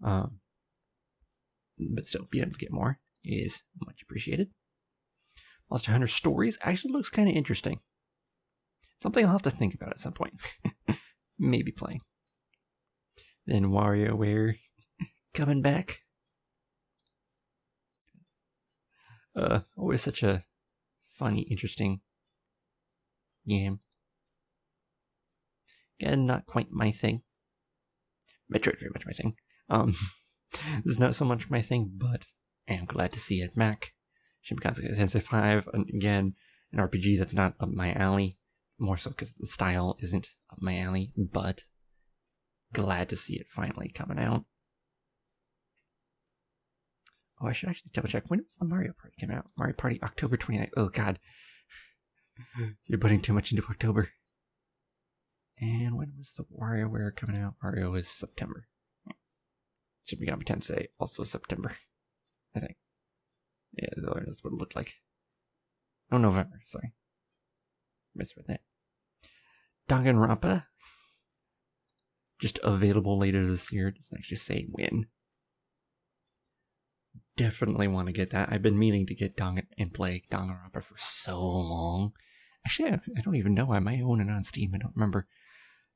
But still, being able to get more is much appreciated. Monster Hunter Stories actually looks kind of interesting. Something I'll have to think about at some point. Maybe playing. Then WarioWare coming back. Always such a funny, interesting game. Again, not quite my thing. Metroid very much my thing. This is not so much my thing, but I am glad to see it back. Shin Megami Tensei 5, again, an RPG that's not up my alley. More so because the style isn't up my alley, but glad to see it finally coming out. Oh, I should actually double check. When was the Mario Party come out? Mario Party October 29th. Oh, God. You're putting too much into October. And when was the WarioWare coming out? Mario is September. Shin Megami Tensei, also September, I think. Yeah, that's what it looked like. Oh, November, sorry. Misread that. Danganronpa. Just available later this year. It doesn't actually say when. Definitely want to get that. I've been meaning to get and play Danganronpa for so long. Actually, I don't even know. I might own it on Steam. I don't remember.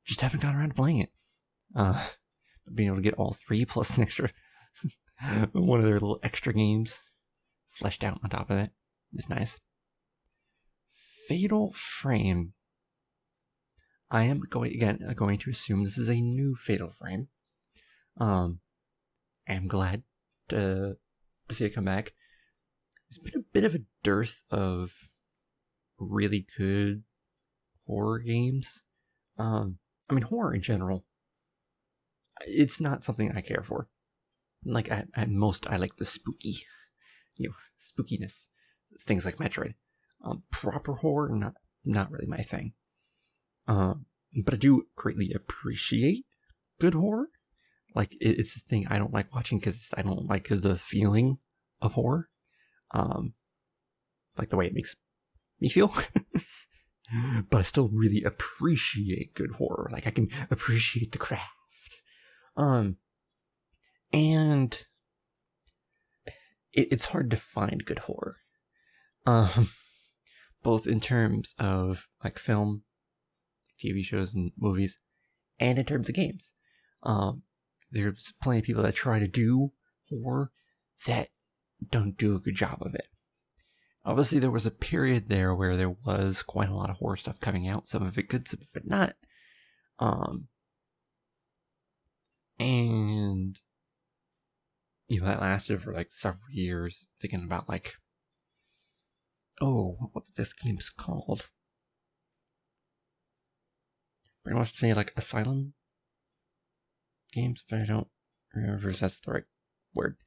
Just haven't gotten around to playing it. Being able to get all 3 plus an extra one of their little extra games fleshed out on top of it is nice. Fatal Frame. I am going to assume this is a new Fatal Frame. I am glad to see it come back. There's been a bit of a dearth of really good horror games. Horror in general. It's not something I care for. Like, at most, I like the spooky, spookiness. Things like Metroid. Proper horror, not really my thing. But I do greatly appreciate good horror. Like, it's a thing I don't like watching because I don't like the feeling of horror. Like the way it makes me feel. But I still really appreciate good horror. Like, I can appreciate the craft. And it's hard to find good horror. Both in terms of like film, TV shows, and movies, and in terms of games. There's plenty of people that try to do horror that don't do a good job of it. Obviously, there was a period there where there was quite a lot of horror stuff coming out, some of it good, some of it not. And that lasted for like several years, thinking about like, what this game's called. Pretty much say like Asylum games, but I don't remember if that's the right word.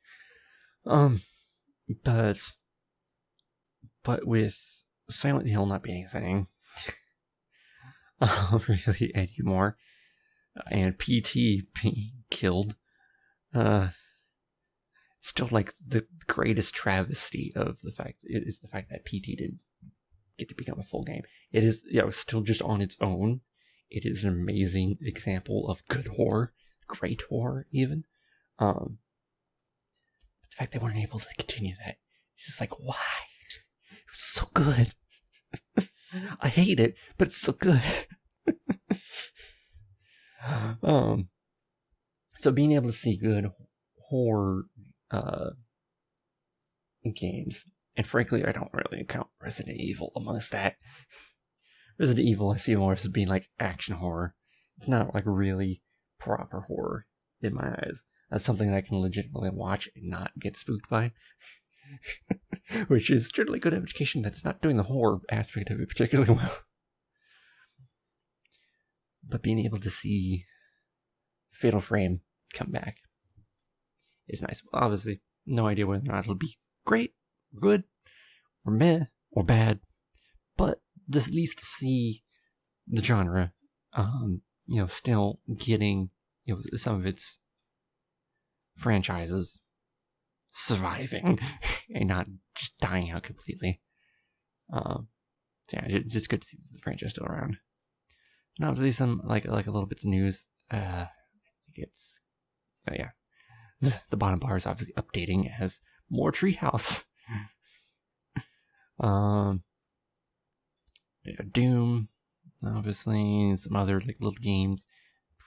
But with Silent Hill not being a thing, really anymore, and PT being killed, still like the greatest travesty of the fact that PT didn't get to become a full game. It is, still just on its own. It is an amazing example of good horror, great horror even. The fact they weren't able to continue that, it's just like, why? It was so good. I hate it, but it's so good. So being able to see good horror games, and frankly, I don't really count Resident Evil amongst that. Resident Evil I see more as being like action horror. It's not like really proper horror in my eyes. That's something I can legitimately watch and not get spooked by. Which is generally good indication that's not doing the horror aspect of it particularly well. But being able to see Fatal Frame come back is nice. Well, obviously, no idea whether or not it'll be great, good, or meh, or bad. But just at least to see the genre, still getting, some of its franchises surviving and not just dying out completely. Just good to see the franchise still around. And obviously some like a little bits of news. I think it's the bottom bar is obviously updating as more Treehouse. Doom, obviously, and some other like little games.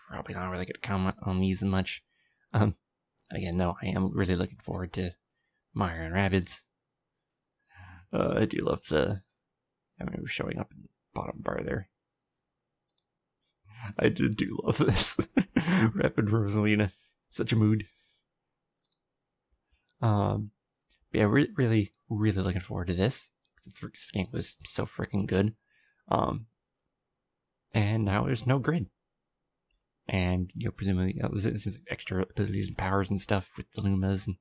Probably not really gonna comment on these much. Again, no, I am really looking forward to Mario and Rabbids. I do love it was showing up in the bottom bar there. I do love this. Rapid Rosalina. Such a mood. Really, really looking forward to this. This game was so freaking good. And now there's no grid. And, presumably, there's extra abilities and powers and stuff with the Lumas and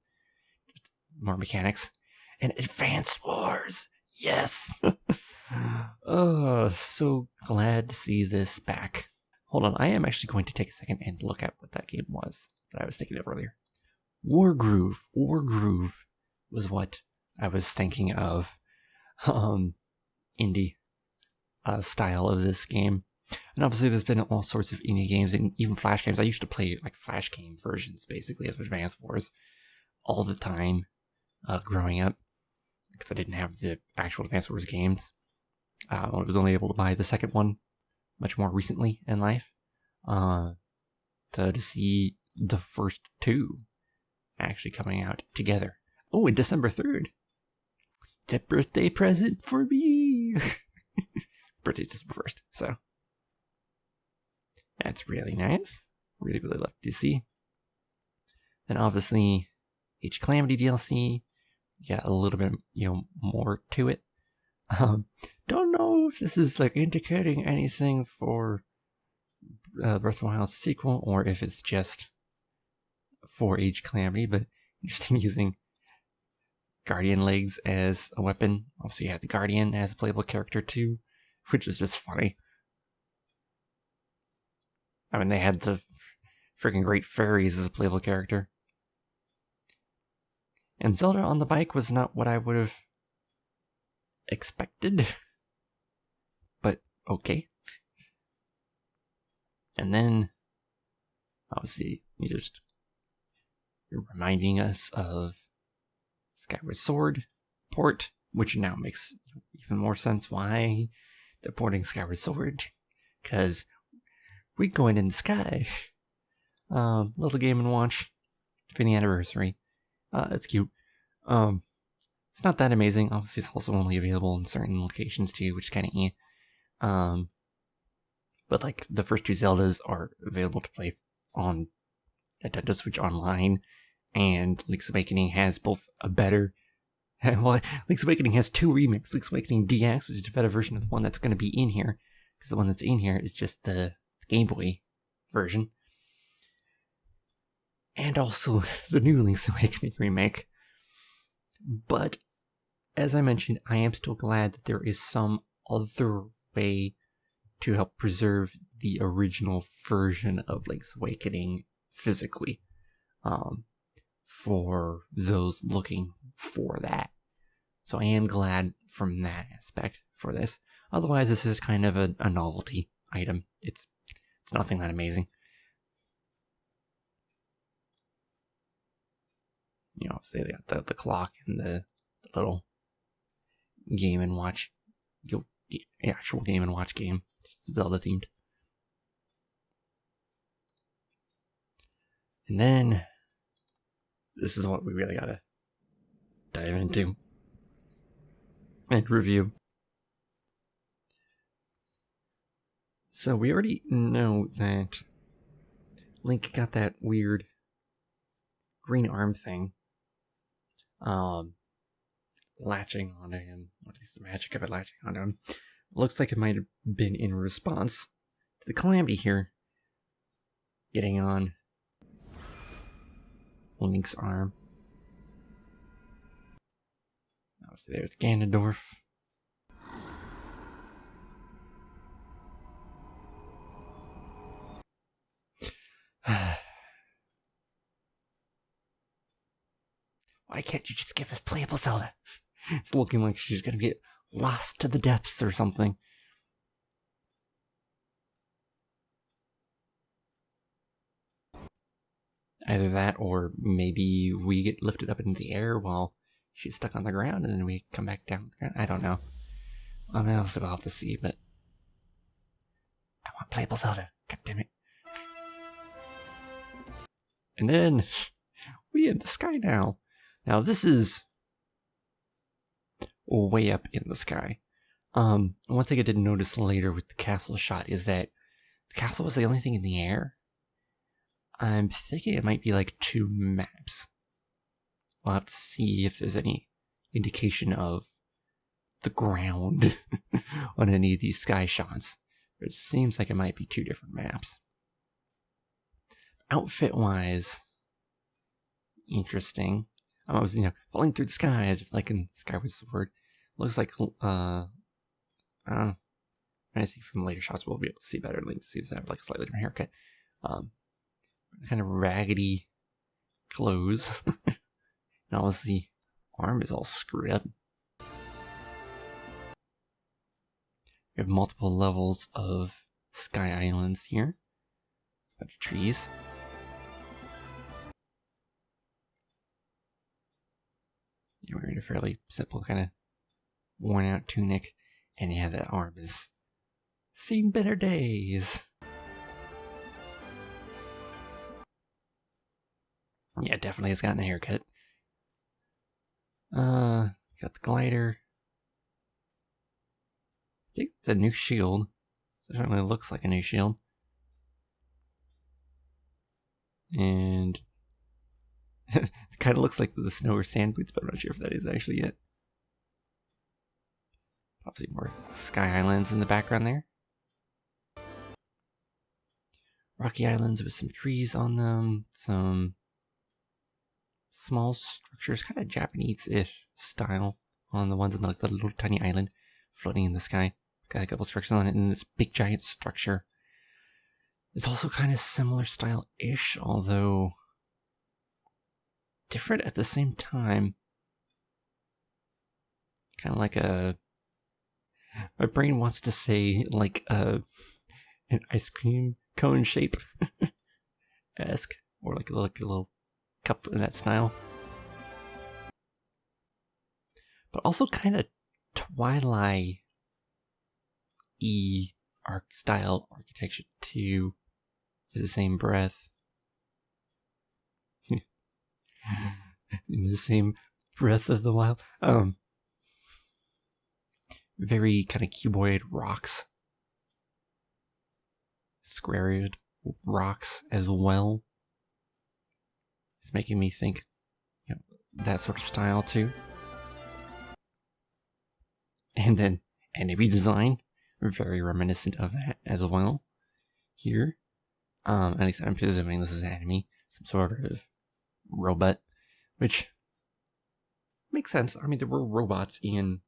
just more mechanics. And Advance Wars! Yes! So glad to see this back. Hold on, I am actually going to take a second and look at what that game was that I was thinking of earlier. Wargroove was what I was thinking of. Indie style of this game. And obviously there's been all sorts of indie games and even Flash games. I used to play like Flash game versions basically of Advance Wars all the time growing up because I didn't have the actual Advance Wars games. I was only able to buy the second one much more recently in life to see the first two actually coming out together. Oh, and December 3rd. It's a birthday present for me. Birthday's December 1st, so that's really nice. Really love to see. Then obviously, Age Calamity DLC. Yeah, a little bit, more to it. Don't know if this is like indicating anything for Breath of the Wild sequel or if it's just for Age Calamity, but interesting using Guardian legs as a weapon. Also, you have the Guardian as a playable character too, which is just funny. I mean, they had the freaking great fairies as a playable character. And Zelda on the bike was not what I would have expected. But okay. And then, obviously, you're reminding us of Skyward Sword port, which now makes even more sense why they're porting Skyward Sword, because we're going in the sky. Little Game & Watch for the anniversary. It's cute. It's not that amazing. Obviously, it's also only available in certain locations too, which is kind of but like the first two Zeldas are available to play on Nintendo Switch Online, and Link's Awakening has both a better. Well, Link's Awakening has two remakes. Link's Awakening DX, which is a better version of the one that's going to be in here, because the one that's in here is just the Game Boy version. And also the new Link's Awakening remake. But, as I mentioned, I am still glad that there is some other way to help preserve the original version of Link's Awakening physically. For those looking for that. So I am glad from that aspect for this. Otherwise, this is kind of a novelty item. It's nothing that amazing. You know, obviously they got the clock and the little Game & Watch, actual Game & Watch game, Zelda themed. And then this is what we really gotta dive into and review. So we already know that Link got that weird green arm thing latching onto him. What is the magic of it latching onto him? Looks like it might have been in response to the Calamity here getting on Link's arm. Obviously, there's Ganondorf. Why can't you just give us playable Zelda? It's looking like she's gonna get lost to the depths or something. Either that, or maybe we get lifted up into the air while she's stuck on the ground, and then we come back down the ground. I don't know. I mean, also we'll have to see, but I want playable Zelda. God damn it. And then we in the sky now. Now this is way up in the sky. One thing I didn't notice later with the castle shot is that the castle was the only thing in the air. I'm thinking it might be like two maps. We'll have to see if there's any indication of the ground on any of these sky shots. But it seems like it might be two different maps. Outfit-wise, interesting. I was, falling through the sky, just like in Skyward Sword. Looks like, I don't know. I think from later shots we'll be able to see better. Link seems to have like a slightly different haircut. Kind of raggedy clothes. And obviously, arm is all screwed up. We have multiple levels of sky islands here. A bunch of trees. Yeah, we're in a fairly simple, kind of worn out tunic. And yeah, that arm has seen better days. Yeah, definitely has gotten a haircut. Got the glider. I think it's a new shield. It certainly looks like a new shield. And it kind of looks like the snow or sand boots, but I'm not sure if that is actually yet. Obviously more sky islands in the background there. Rocky islands with some trees on them. Some small structures, kind of Japanese-ish style on the ones on the little tiny island floating in the sky. Got a couple structures on it, and this big giant structure. It's also kind of similar style-ish, although different at the same time. Kind of like a... My brain wants to say like an ice cream cone shape esque, or like a little cup in that style. but also kind of Twilight style architecture too, in the same breath. In the same breath of the wild. Very kind of cuboid rocks. Squared rocks as well. It's making me think, that sort of style too. And then enemy design, very reminiscent of that as well. Here, at least I'm presuming this is enemy, some sort of robot, which makes sense. I mean, there were robots in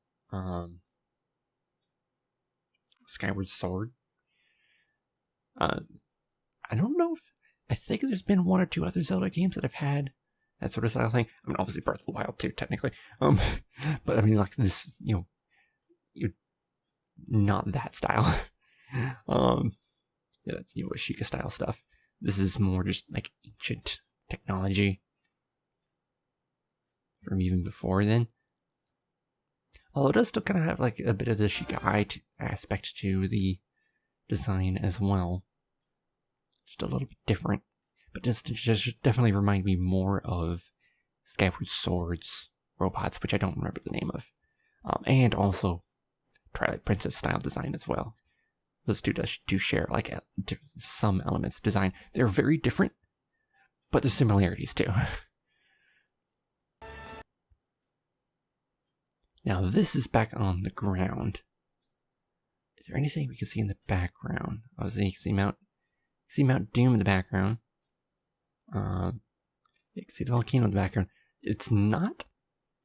Skyward Sword. I don't know if, I think there's been one or two other Zelda games that have had that sort of style thing. I mean, obviously Breath of the Wild too, technically. But I mean, like this, you're not that style. That's, Ashika style stuff. This is more just like ancient technology from even before then. Although it does still kind of have like a bit of the Ashika aspect to the design as well. Just a little bit different. But just definitely remind me more of Skyward Sword's robots, which I don't remember the name of. And also Twilight Princess style design as well. Those two do share like some elements of design. They're very different, but there's similarities too. Now this is back on the ground. Is there anything we can see in the background? Oh, you can see Mount Doom in the background. You can see the volcano in the background. It's not,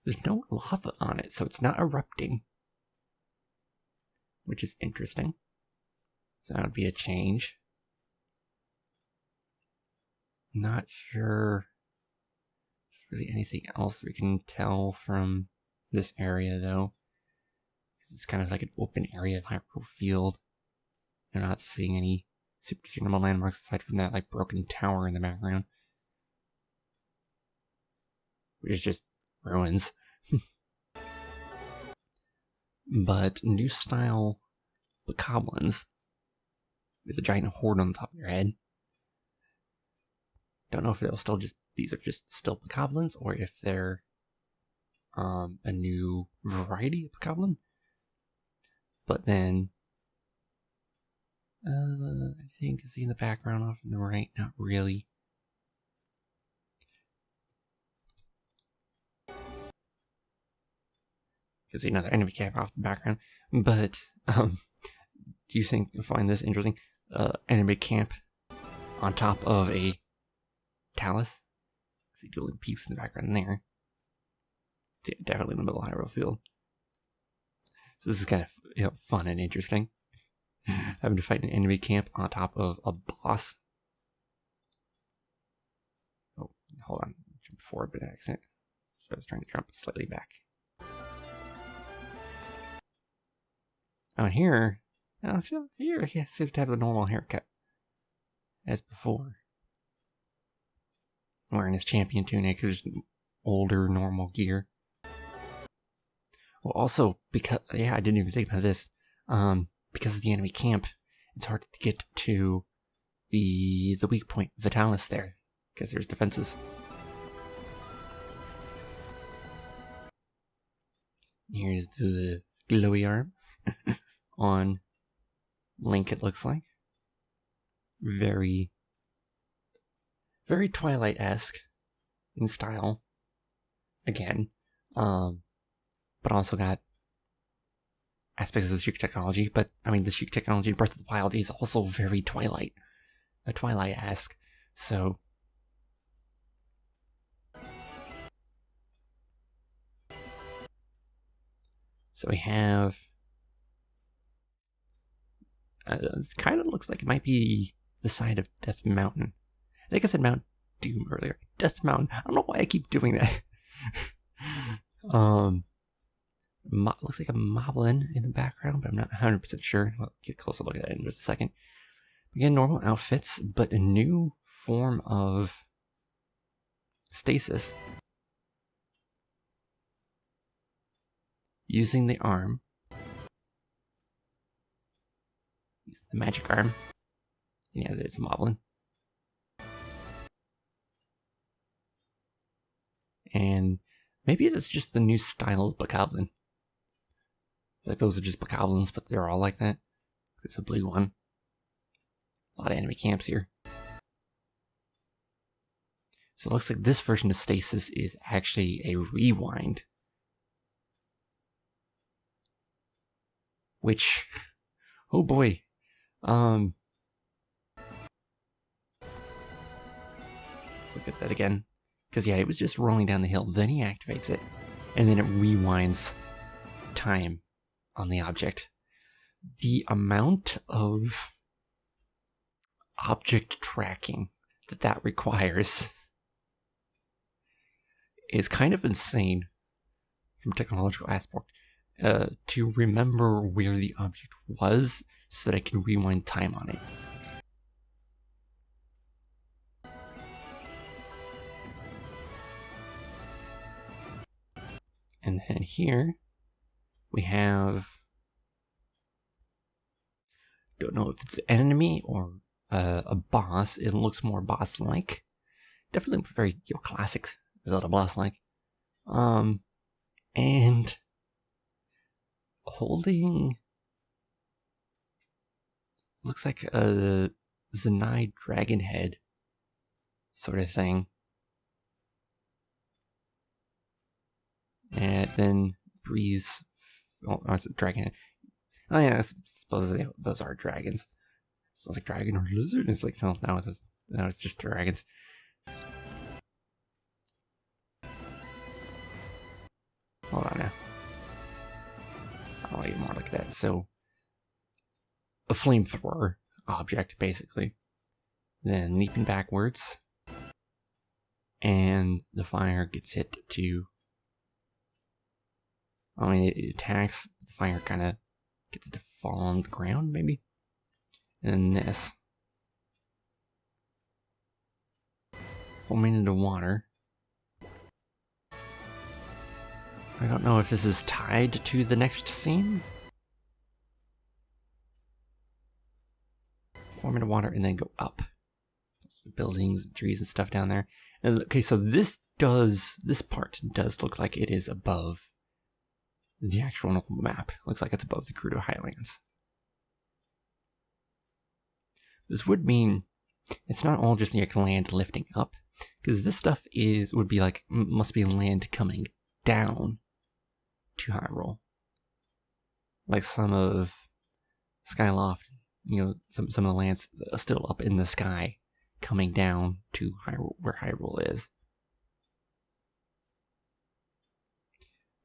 there's no lava on it, so it's not erupting. Which is interesting. So that would be a change. Not sure if there's really anything else we can tell from this area, though. It's kind of like an open area of Hyrule Field. I'm not seeing any super discernible landmarks aside from that like broken tower in the background. Which is just ruins. But new style bokoblins with a giant horde on the top of your head. Don't know if they'll still these are just still bokoblins or if they're a new variety of bokoblin. But then anything to see in the background off on the right? Not really. Can see another enemy camp off the background. But do you find this interesting? Enemy camp on top of a talus. See dueling peaks in the background there. Yeah, definitely in the middle of Hyrule Field. So this is kind of fun and interesting. Having to fight an enemy camp on top of a boss. Oh, hold on. Jump forward by accident. So I was trying to jump slightly back. On here, he seems to have the normal haircut as before. Wearing his champion tunic, his older normal gear. Well, also because I didn't even think about this. Because of the enemy camp, it's hard to get to the weak point, the talus there, because there's defenses. Here's the glowy arm on Link, it looks like. Very, very Twilight-esque in style. Again. But also got aspects of the Sheik technology. But, I mean, the Sheik technology in Breath of the Wild is also very Twilight. A Twilight-esque. So we have... it kind of looks like it might be the side of Death Mountain. I think I said Mount Doom earlier. Death Mountain. I don't know why I keep doing that. Looks like a moblin in the background, but I'm not 100% sure. I'll get a closer look at it in just a second. Again, normal outfits, but a new form of stasis. using the arm, the magic arm. Yeah, it's wobbling. And maybe it's just the new style of bokoblin. Like those are just bokoblins, but they're all like that. There's a blue one. A lot of enemy camps here. So it looks like this version of Stasis is actually a rewind. Which, oh boy. Let's look at that again. Because yeah, it was just rolling down the hill. Then he activates it. And then it rewinds time on the object. The amount of object tracking that requires is kind of insane from a technological aspect. To remember where the object was so that I can rewind time on it. And then here we have, don't know if it's an enemy or a boss. It looks more boss-like. Definitely very classic Zelda boss-like. And holding, looks like a Zanai dragon head sort of thing. And then breeze. Oh, it's a dragon head. Oh yeah, I suppose those are dragons. Sounds like dragon or lizard. It's like, no, it's just dragons. Hold on now. I'll get more like that. So, a flamethrower object, basically. Then leaping backwards. And the fire gets hit to... I mean, it attacks. The fire kind of gets it to fall on the ground, maybe? And this. Foaming into water. I don't know if this is tied to the next scene. Form into water and then go up. Buildings and trees and stuff down there. And okay, so this part does look like it is above the actual map. Looks like it's above the Gerudo Highlands. This would mean it's not all just like land lifting up, because this stuff must be land coming down to Hyrule. Like some of Skyloft, some of the lands are still up in the sky, coming down to Hyrule, where Hyrule is.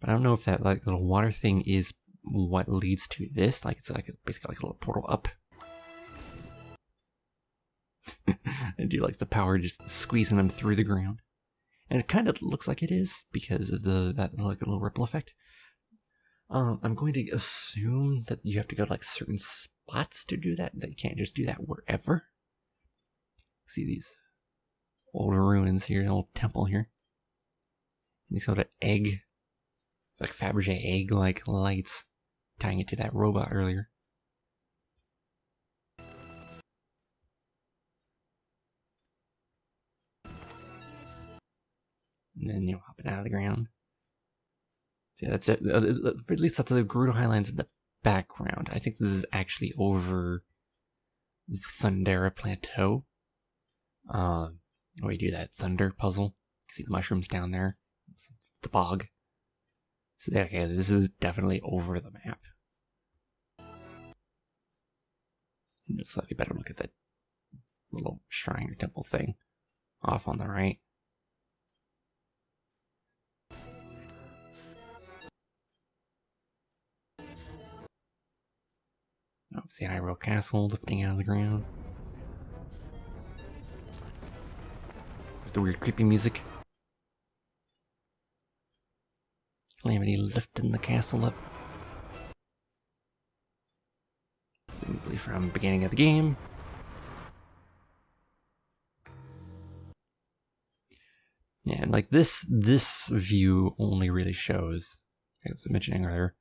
But I don't know if that little water thing is what leads to this. Like it's basically like a little portal up. And do the power just squeezing them through the ground. And it kind of looks like it is because of that little ripple effect. I'm going to assume that you have to go to certain spots to do that. That you can't just do that wherever. See these old ruins here, an old temple here. And these sort of egg, like Fabergé egg-like lights, tying it to that robot earlier. And then, hopping out of the ground. See, that's it. At least that's the Gerudo Highlands in the background. I think this is actually over the Thundera Plateau. Where you do that thunder puzzle. See the mushrooms down there. The bog. So, okay, this is definitely over the map. And slightly better look at that little shrine or temple thing off on the right. Obviously, Hyrule Castle lifting out of the ground. With the weird creepy music. Calamity lifting the castle up. Probably from the beginning of the game. Yeah, and this view only really shows I was mentioning earlier,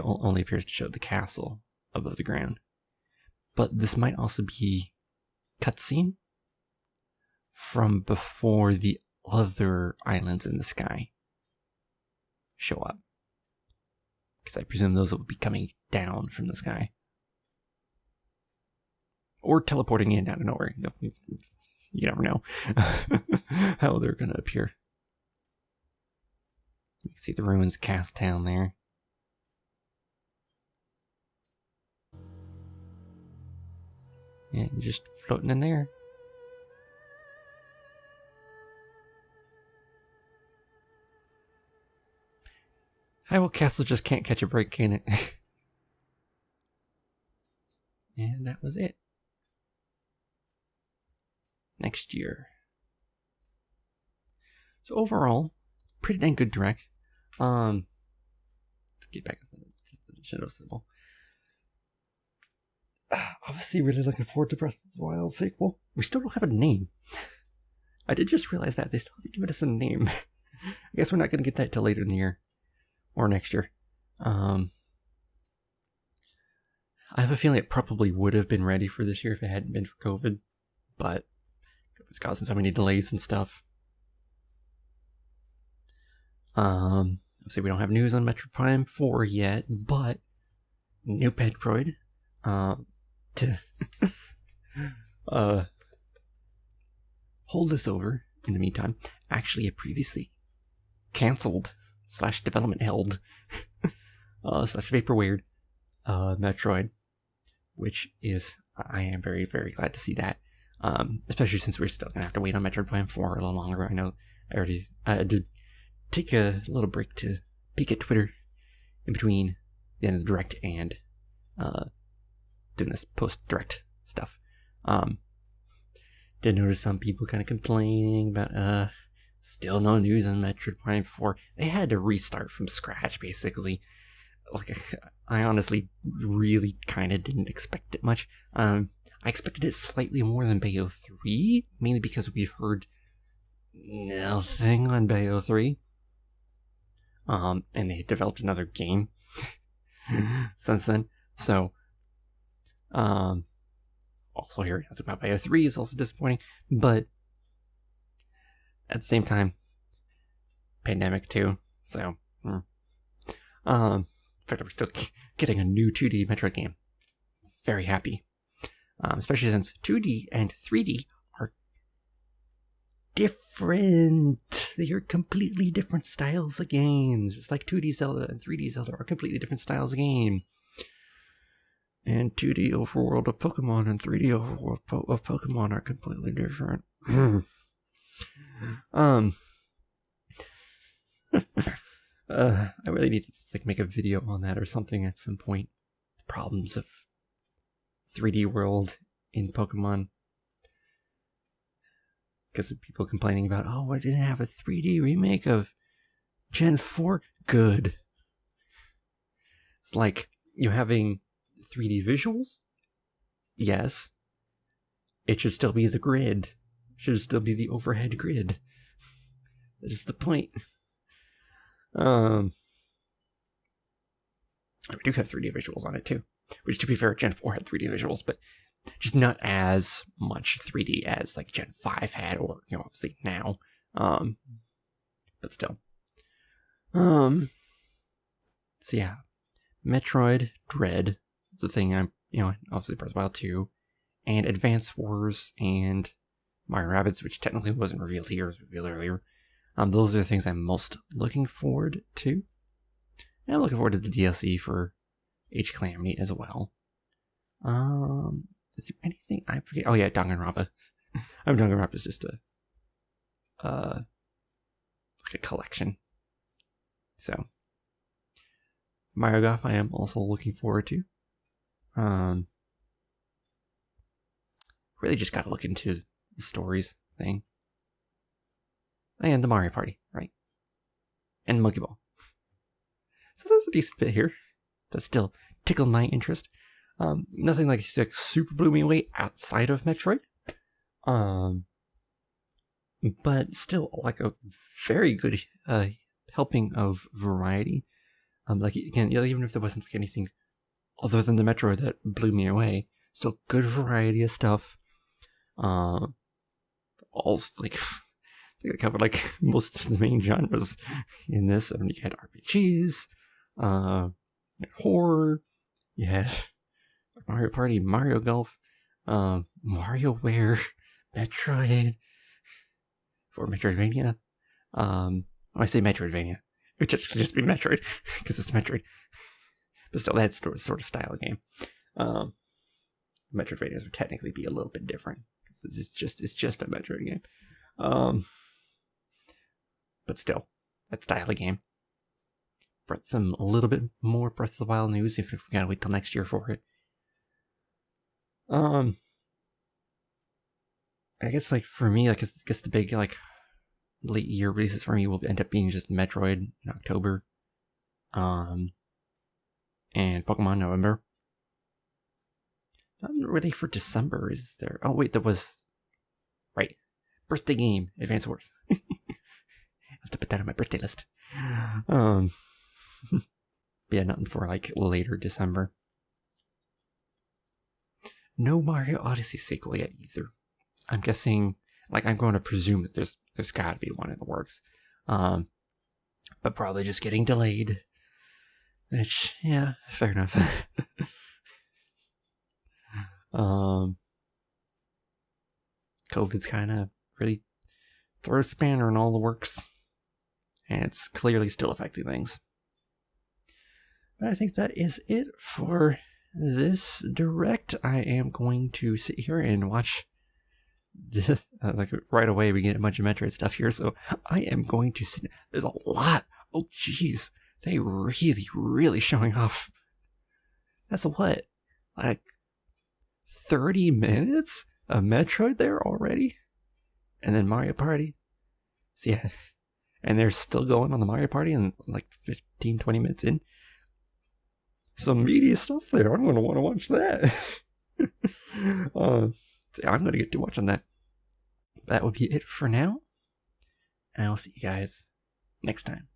only appears to show the castle above the ground. But this might also be cutscene from before the other islands in the sky show up. Because I presume those will be coming down from the sky. Or teleporting in out of nowhere. You never know how they're going to appear. You can see the ruins cast down there. And just floating in there. Hyrule Castle just can't catch a break, can it? And that was it. Next year. So overall, pretty dang good direct. Let's get back to the shadow symbol. Obviously really looking forward to Breath of the Wild sequel. We still don't have a name. I did just realize that. They still haven't given us a name. I guess we're not going to get that till later in the year. Or next year. I have a feeling it probably would have been ready for this year if it hadn't been for COVID. But it's causing so many delays and stuff. Obviously we don't have news on Metroid Prime 4 yet, but new Metroid to hold this over in the meantime. Actually, a previously cancelled / development held / vaporwared Metroid, which is, I am very, very glad to see that. Especially since we're still gonna have to wait on Metroid Prime 4 a little longer. I know I already did take a little break to peek at Twitter in between the end of the direct and doing this post-direct stuff. Did notice some people kind of complaining about still no news on Metroid Prime 4. They had to restart from scratch, basically. Like, I honestly really kind of didn't expect it much. I expected it slightly more than Bayo 3, mainly because we've heard nothing on Bayo 3. And they developed another game since then. So, also hearing nothing about Bayo 3 is also disappointing. But at the same time, pandemic too. So, in fact, we're still getting a new 2D Metroid game. Very happy. Especially since 2D and 3D are different. They are completely different styles of games. Just like 2D Zelda and 3D Zelda are completely different styles of game. And 2D overworld of Pokemon and 3D overworld of Pokemon are completely different. I really need to make a video on that or something at some point. The problems of 3D world in Pokemon. Because of people complaining about, I didn't have a 3D remake of Gen 4. Good. It's like you having 3D visuals? Yes. It should still be the grid. It should still be the overhead grid. That is the point. We do have 3D visuals on it too. Which, to be fair, Gen 4 had 3D visuals, but just not as much 3D as like Gen 5 had, or obviously now. But still. So yeah, Metroid Dread is the thing I'm, obviously Breath of the Wild 2, and Advance Wars and Mario Rabbids, which technically wasn't revealed here, it was revealed earlier. Those are the things I'm most looking forward to. And I'm looking forward to the DLC for Age Calamity as well. Is there anything I forget? Oh yeah, Danganronpa. Danganronpa is just like a collection. So Mario Golf I am also looking forward to. Really just gotta look into the stories thing. And the Mario Party, right? And Monkey Ball. So that's a decent bit here. That still tickled my interest. Nothing like super blew me away outside of Metroid. But still like a very good helping of variety. Like again, even if there wasn't like anything other than the Metro that blew me away, still good variety of stuff. All like they covered like most of the main genres in this. I mean, you had RPGs, horror, you had Mario Party, Mario Golf, WarioWare, Metroid, for Metroidvania. When I say Metroidvania, it should just be Metroid because it's Metroid. But still, that's sort of style game. Metroidvanias would technically be a little bit different. It's just a Metroid game. But still, that style of game. Brought some a little bit more Breath of the Wild news if we gotta wait till next year for it. I guess like for me, like I guess the big like late year releases for me will end up being just Metroid in October, and Pokemon November. Not really for December, is there? Oh wait, there was right birthday game Advance Wars. I have to put that on my birthday list. Yeah, nothing for like later December. No Mario Odyssey sequel yet either. I'm guessing, like I'm going to presume that there's got to be one in the works, but probably just getting delayed. Which, yeah, fair enough. COVID's kind of really thrown a spanner in all the works, and it's clearly still affecting things. But I think that is it for this direct. I am going to sit here and watch this, like right away we get a bunch of Metroid stuff here, so I am going to sit. There's a lot. Oh jeez, they really showing off. That's what, like 30 minutes of Metroid there already, and then Mario Party. So yeah, and they're still going on the Mario Party and like 15-20 minutes in. Some meaty stuff there. I'm going to want to watch that. So I'm going to get to watching that. That would be it for now. And I'll see you guys next time.